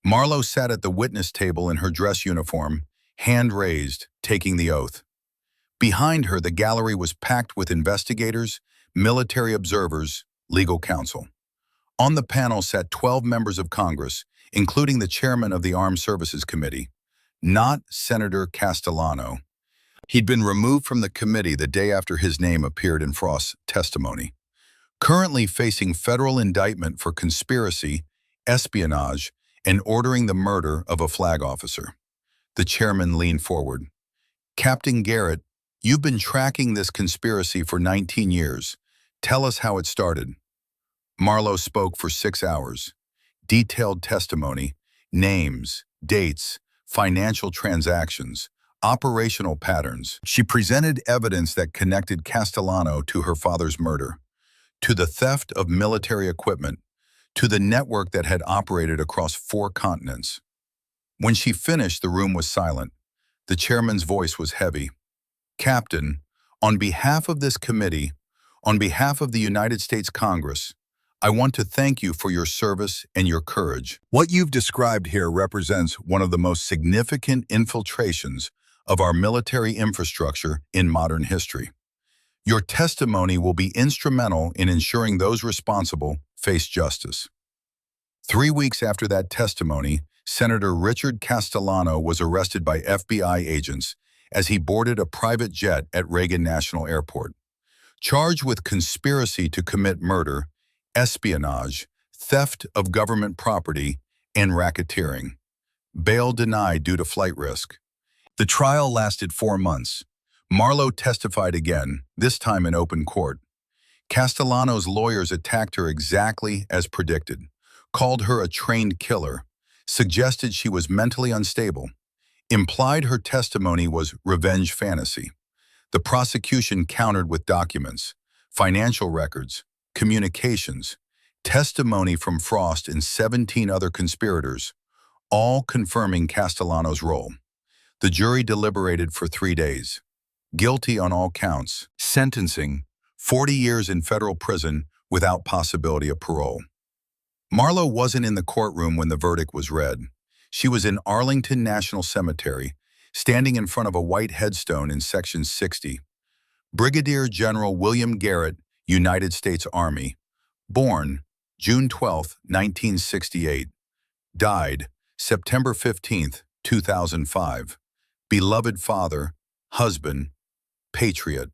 Marlowe sat at the witness table in her dress uniform, hand raised, taking the oath. Behind her, the gallery was packed with investigators, military observers, legal counsel. On the panel sat 12 members of Congress, including the chairman of the Armed Services Committee, not Senator Castellano. He'd been removed from the committee the day after his name appeared in Frost's testimony. Currently facing federal indictment for conspiracy, espionage, and ordering the murder of a flag officer. The chairman leaned forward. Captain Garrett, you've been tracking this conspiracy for 19 years. Tell us how it started. Marlowe spoke for 6 hours. Detailed testimony, names, dates, financial transactions, operational patterns. She presented evidence that connected Castellano to her father's murder, to the theft of military equipment, to the network that had operated across 4 continents. When she finished, the room was silent. The chairman's voice was heavy. Captain, on behalf of this committee, on behalf of the United States Congress, I want to thank you for your service and your courage. What you've described here represents one of the most significant infiltrations of our military infrastructure in modern history. Your testimony will be instrumental in ensuring those responsible face justice. 3 weeks after that testimony, Senator Richard Castellano was arrested by FBI agents as he boarded a private jet at Reagan National Airport. Charged with conspiracy to commit murder, espionage, theft of government property, and racketeering. Bail denied due to flight risk. The trial lasted 4 months. Marlowe testified again, this time in open court. Castellano's lawyers attacked her exactly as predicted, called her a trained killer, suggested she was mentally unstable, implied her testimony was revenge fantasy. The prosecution countered with documents, financial records, communications, testimony from Frost and 17 other conspirators, all confirming Castellano's role. The jury deliberated for 3 days. Guilty on all counts. Sentencing, 40 years in federal prison without possibility of parole. Marlo wasn't in the courtroom when the verdict was read. She was in Arlington National Cemetery, standing in front of a white headstone in Section 60. Brigadier General William Garrett, United States Army. Born June 12, 1968. Died September 15, 2005. Beloved father, husband, patriot.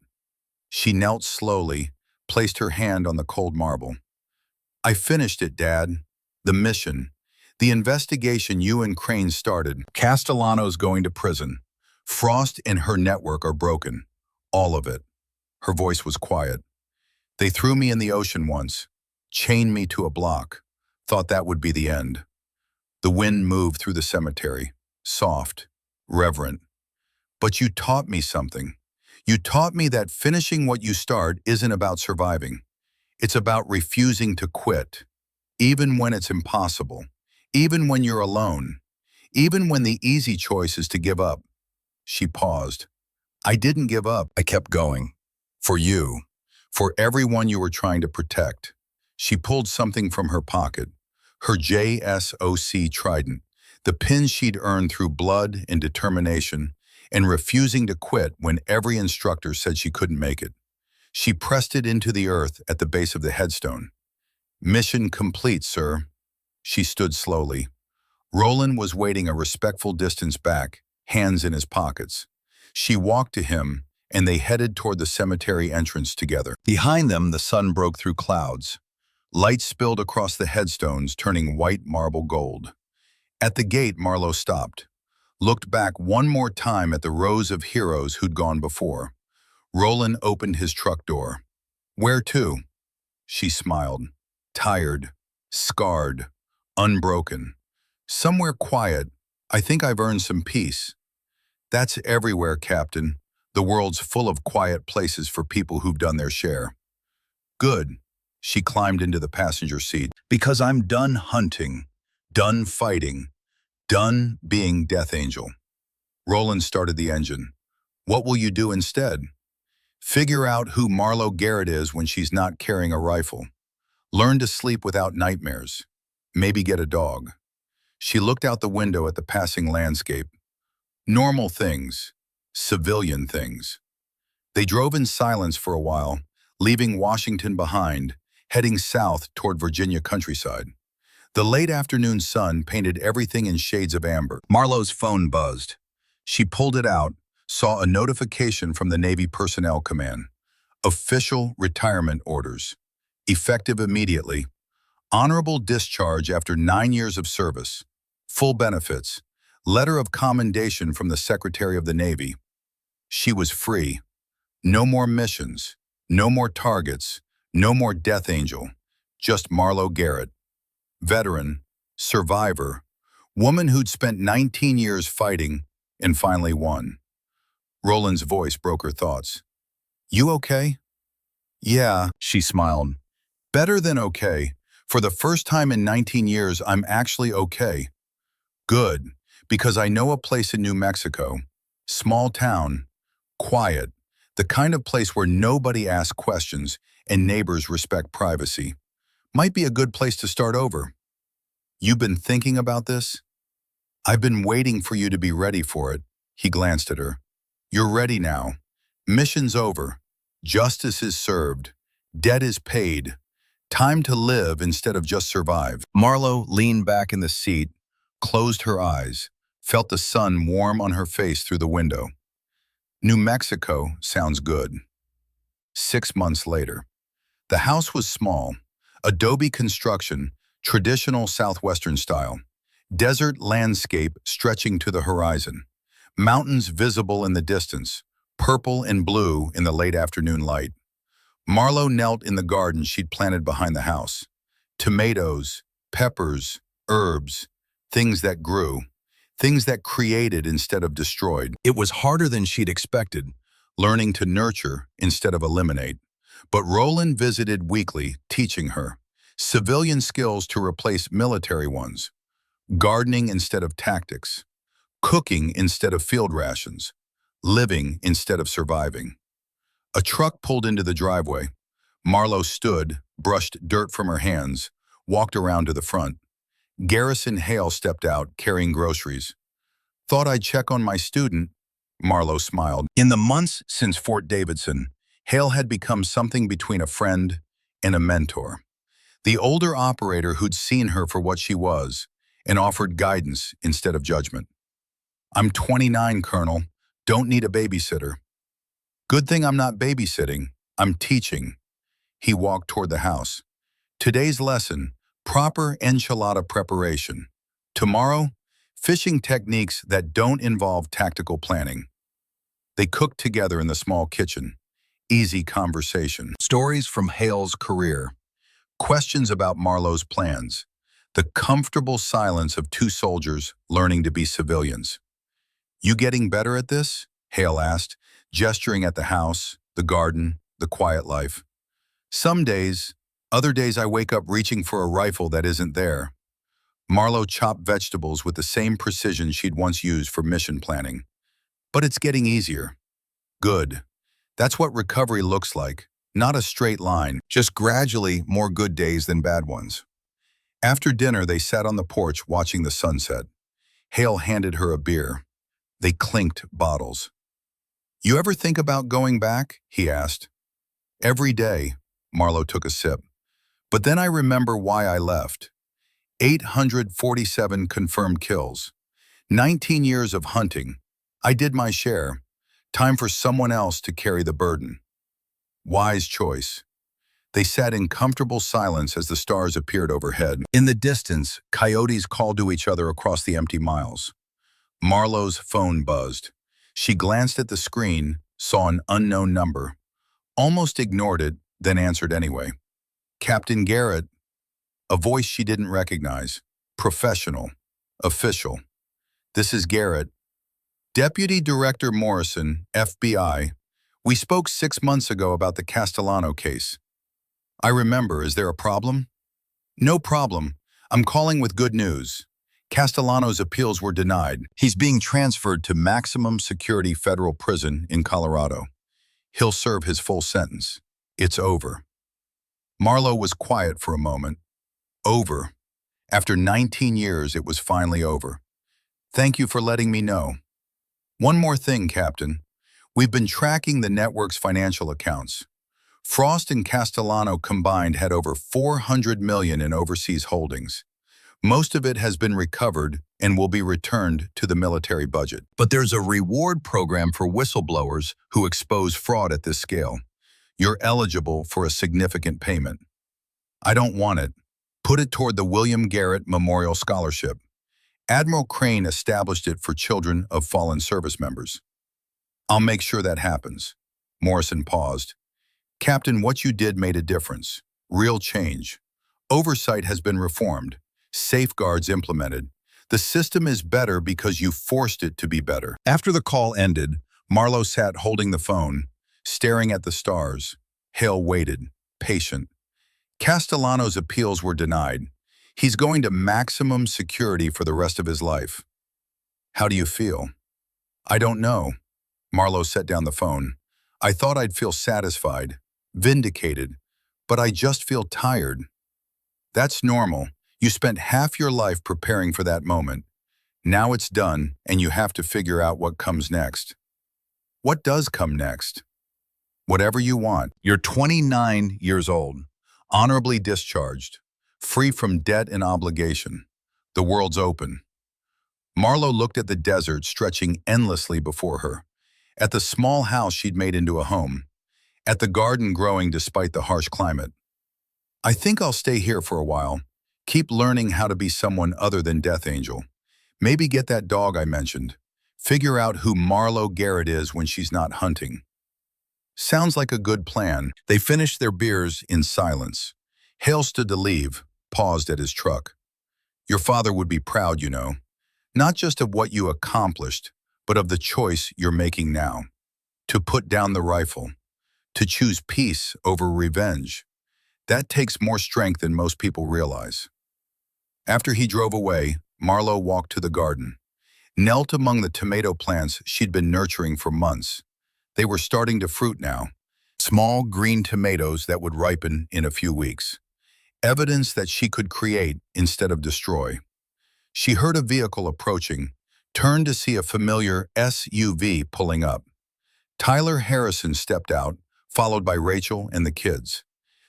She knelt slowly, placed her hand on the cold marble. I finished it, Dad. The mission. The investigation you and Crane started. Castellano's going to prison. Frost and her network are broken. All of it. Her voice was quiet. They threw me in the ocean once. Chained me to a block. Thought that would be the end. The wind moved through the cemetery. Soft. Reverent. But you taught me something. You taught me that finishing what you start isn't about surviving. It's about refusing to quit, even when it's impossible, even when you're alone, even when the easy choice is to give up. She paused. I didn't give up. I kept going. For you. For everyone you were trying to protect. She pulled something from her pocket. Her JSOC trident, the pin she'd earned through blood and determination, and refusing to quit when every instructor said she couldn't make it. She pressed it into the earth at the base of the headstone. Mission complete, sir. She stood slowly. Roland was waiting a respectful distance back, hands in his pockets. She walked to him, and they headed toward the cemetery entrance together. Behind them, the sun broke through clouds. Light spilled across the headstones, turning white marble gold. At the gate, Marlo stopped, looked back one more time at the rows of heroes who'd gone before. Roland opened his truck door. Where to? She smiled. Tired, scarred, unbroken. Somewhere quiet. I think I've earned some peace. That's everywhere, Captain. The world's full of quiet places for people who've done their share. Good. She climbed into the passenger seat. Because I'm done hunting, done fighting, done being Death Angel. Roland started the engine. What will you do instead? Figure out who Marlo Garrett is when she's not carrying a rifle. Learn to sleep without nightmares. Maybe get a dog. She looked out the window at the passing landscape. Normal things. Civilian things. They drove in silence for a while, leaving Washington behind, heading south toward Virginia countryside. The late afternoon sun painted everything in shades of amber. Marlo's phone buzzed. She pulled it out, saw a notification from the Navy Personnel Command. Official retirement orders. Effective immediately. Honorable discharge after 9 years of service. Full benefits. Letter of commendation from the Secretary of the Navy. She was free. No more missions. No more targets. No more Death Angel. Just Marlo Garrett. Veteran. Survivor. Woman who'd spent 19 years fighting and finally won. Roland's voice broke her thoughts. You okay? Yeah, she smiled. Better than okay. For the first time in 19 years, I'm actually okay. Good, because I know a place in New Mexico. Small town. Quiet. The kind of place where nobody asks questions and neighbors respect privacy. Might be a good place to start over. You've been thinking about this? I've been waiting for you to be ready for it. He glanced at her. You're ready now. Mission's over. Justice is served. Debt is paid. Time to live instead of just survive. Marlo leaned back in the seat, closed her eyes, felt the sun warm on her face through the window. New Mexico sounds good. 6 months later. The house was small, adobe construction, traditional southwestern style. Desert landscape stretching to the horizon. Mountains visible in the distance, purple and blue in the late afternoon light. Marlo knelt in the garden she'd planted behind the house. Tomatoes, peppers, herbs, things that grew, things that created instead of destroyed. It was harder than she'd expected, learning to nurture instead of eliminate. But Roland visited weekly, teaching her civilian skills to replace military ones, gardening instead of tactics, cooking instead of field rations, living instead of surviving. A truck pulled into the driveway. Marlo stood, brushed dirt from her hands, walked around to the front. Garrison Hale stepped out, carrying groceries. "Thought I'd check on my student," Marlowe smiled. In the months since Fort Davidson, Hale had become something between a friend and a mentor. The older operator who'd seen her for what she was and offered guidance instead of judgment. "I'm 29, Colonel. Don't need a babysitter." "Good thing I'm not babysitting. I'm teaching." He walked toward the house. "Today's lesson, proper enchilada preparation. Tomorrow, fishing techniques that don't involve tactical planning." They cooked together in the small kitchen. Easy conversation. Stories from Hale's career. Questions about Marlowe's plans. The comfortable silence of two soldiers learning to be civilians. "You getting better at this?" Hale asked, gesturing at the house, the garden, the quiet life. "Some days. Other days I wake up reaching for a rifle that isn't there." Marlowe chopped vegetables with the same precision she'd once used for mission planning. "But it's getting easier." "Good. That's what recovery looks like. Not a straight line, just gradually more good days than bad ones." After dinner, they sat on the porch watching the sunset. Hale handed her a beer. They clinked bottles. "You ever think about going back?" he asked. "Every day." Marlowe took a sip. "But then I remember why I left. 847 confirmed kills. 19 years of hunting. I did my share. Time for someone else to carry the burden." Wise choice. They sat in comfortable silence as the stars appeared overhead. In the distance, coyotes called to each other across the empty miles. Marlowe's phone buzzed. She glanced at the screen, saw an unknown number, almost ignored it, then answered anyway. "Captain Garrett." A voice she didn't recognize. Professional. Official. "This is Garrett." "Deputy Director Morrison, FBI. We spoke 6 months ago about the Castellano case." "I remember. Is there a problem?" "No problem. I'm calling with good news. Castellano's appeals were denied. He's being transferred to maximum security federal prison in Colorado. He'll serve his full sentence. It's over." Marlowe was quiet for a moment. Over. After 19 years, it was finally over. "Thank you for letting me know. One more thing, Captain. We've been tracking the network's financial accounts. Frost and Castellano combined had over $400 million in overseas holdings. Most of it has been recovered and will be returned to the military budget. But there's a reward program for whistleblowers who expose fraud at this scale. You're eligible for a significant payment." "I don't want it. Put it toward the William Garrett Memorial Scholarship. Admiral Crane established it for children of fallen service members." "I'll make sure that happens." Morrison paused. "Captain, what you did made a difference. Real change. Oversight has been reformed. Safeguards implemented. The system is better because you forced it to be better." After the call ended, Marlowe sat holding the phone, staring at the stars. Hale waited, patient. Castellano's appeals were denied. He's going to maximum security for the rest of his life. "How do you feel?" "I don't know." Marlowe set down the phone. "I thought I'd feel satisfied, vindicated, but I just feel tired." "That's normal. You spent half your life preparing for that moment. Now it's done, and you have to figure out what comes next." "What does come next?" "Whatever you want. You're 29 years old, honorably discharged, free from debt and obligation. The world's open." Marlowe looked at the desert stretching endlessly before her, at the small house she'd made into a home, at the garden growing despite the harsh climate. "I think I'll stay here for a while. Keep learning how to be someone other than Death Angel. Maybe get that dog I mentioned. Figure out who Marlowe Garrett is when she's not hunting." Sounds like a good plan. They finished their beers in silence. Hale stood to leave, paused at his truck. "Your father would be proud, you know. Not just of what you accomplished, but of the choice you're making now. To put down the rifle. To choose peace over revenge. That takes more strength than most people realize." After he drove away, Marlowe walked to the garden, knelt among the tomato plants she'd been nurturing for months. They were starting to fruit now, small green tomatoes that would ripen in a few weeks. evidence that she could create instead of destroy. She heard a vehicle approaching, turned to see a familiar SUV pulling up. Tyler Harrison stepped out, followed by Rachel and the kids.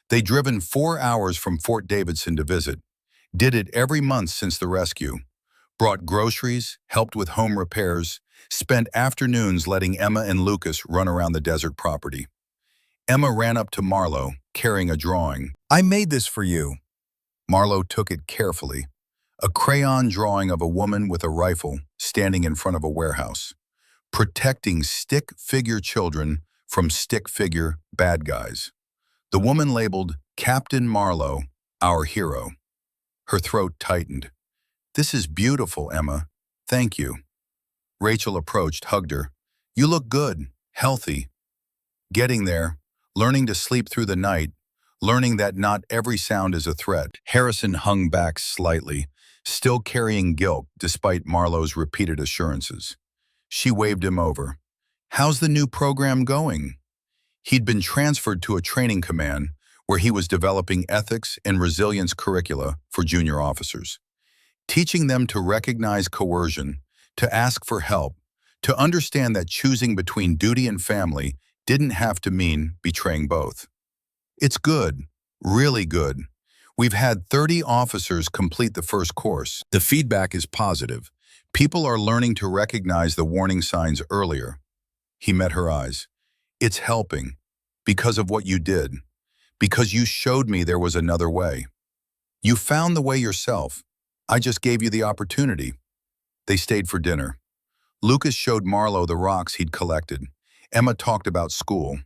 They'd driven 4 hours from Fort Davidson to visit, did it every month since the rescue, brought groceries, helped with home repairs, spent afternoons letting Emma and Lucas run around the desert property. Emma ran up to Marlo, carrying a drawing. "I made this for you." Marlo took it carefully. A crayon drawing of a woman with a rifle standing in front of a warehouse, protecting stick figure children from stick figure bad guys. The woman labeled Captain Marlo, our hero. Her throat tightened. "This is beautiful, Emma. Thank you." Rachel approached, hugged her. "You look good, healthy." Getting there, learning to sleep through the night, learning that not every sound is a threat. Harrison hung back slightly, still carrying guilt despite Marlo's repeated assurances. She waved him over. "How's the new program going?" He'd been transferred to a training command where he was developing ethics and resilience curricula for junior officers, teaching them to recognize coercion, to ask for help, to understand that choosing between duty and family didn't have to mean betraying both. "It's good, really good. We've had 30 officers complete the first course. The feedback is positive. People are learning to recognize the warning signs earlier." He met her eyes. "It's helping, because of what you did, because you showed me there was another way. You found the way yourself. I just gave you the opportunity." They stayed for dinner. Lucas showed Marlo the rocks he'd collected. Emma talked about school.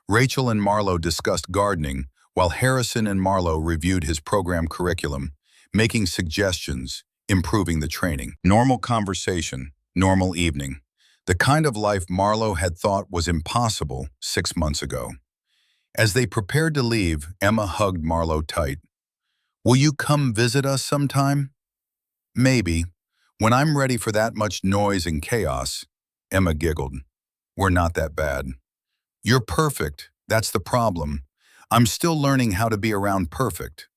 Rachel and Marlo discussed gardening, while Harrison and Marlo reviewed his program curriculum, making suggestions, improving the training. Normal conversation, normal evening. The kind of life Marlo had thought was impossible 6 months ago. As they prepared to leave, Emma hugged Marlo tight. "Will you come visit us sometime?" "Maybe. When I'm ready for that much noise and chaos." Emma giggled. "We're not that bad." "You're perfect. That's the problem. I'm still learning how to be around perfect."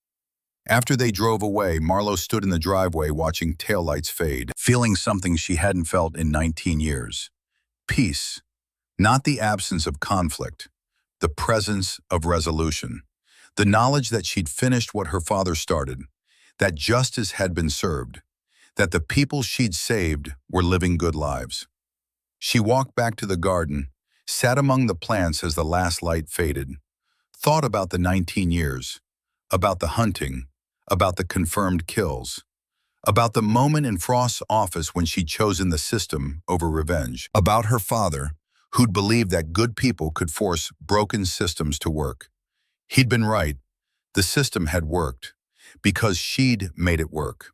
After they drove away, Marlo stood in the driveway watching taillights fade, feeling something she hadn't felt in 19 years. Peace. Not the absence of conflict, the presence of resolution. The knowledge that she'd finished what her father started, that justice had been served, that the people she'd saved were living good lives. She walked back to the garden, sat among the plants as the last light faded, thought about the 19 years, about the hunting, about the confirmed kills, about the moment in Frost's office when she'd chosen the system over revenge, about her father, who'd believed that good people could force broken systems to work. He'd been right. The system had worked, because she'd made it work.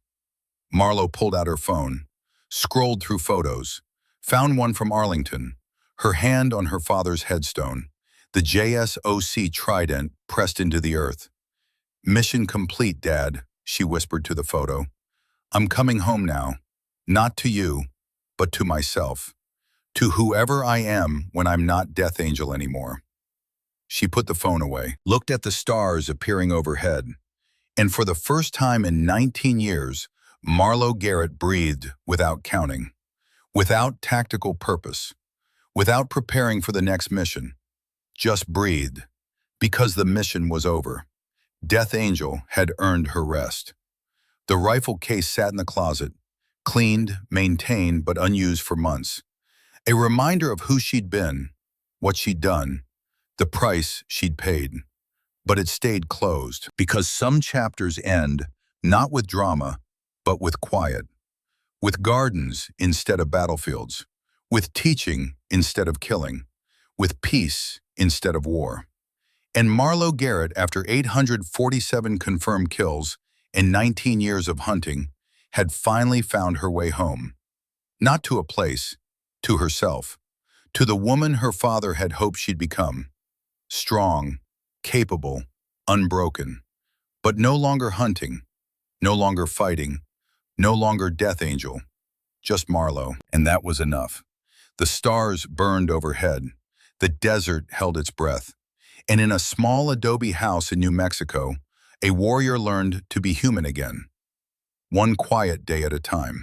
Marlo pulled out her phone, scrolled through photos, found one from Arlington, her hand on her father's headstone, the JSOC trident pressed into the earth. "Mission complete, Dad," she whispered to the photo. "I'm coming home now, not to you, but to myself, to whoever I am when I'm not Death Angel anymore." She put the phone away, looked at the stars appearing overhead, and for the first time in 19 years, Marlo Garrett breathed without counting, without tactical purpose, without preparing for the next mission. Just breathed, because the mission was over. Death Angel had earned her rest. The rifle case sat in the closet, cleaned, maintained, but unused for months. A reminder of who she'd been, what she'd done, the price she'd paid. But it stayed closed, because some chapters end not with drama, but with quiet, with gardens instead of battlefields, with teaching instead of killing, with peace instead of war. And Marlo Garrett, after 847 confirmed kills and 19 years of hunting, had finally found her way home. Not to a place, to herself, to the woman her father had hoped she'd become. Strong, capable, unbroken, but no longer hunting, no longer fighting, no longer Death Angel, just Marlo, and that was enough. The stars burned overhead, the desert held its breath, and in a small adobe house in New Mexico, A warrior learned to be human again, one quiet day at a time.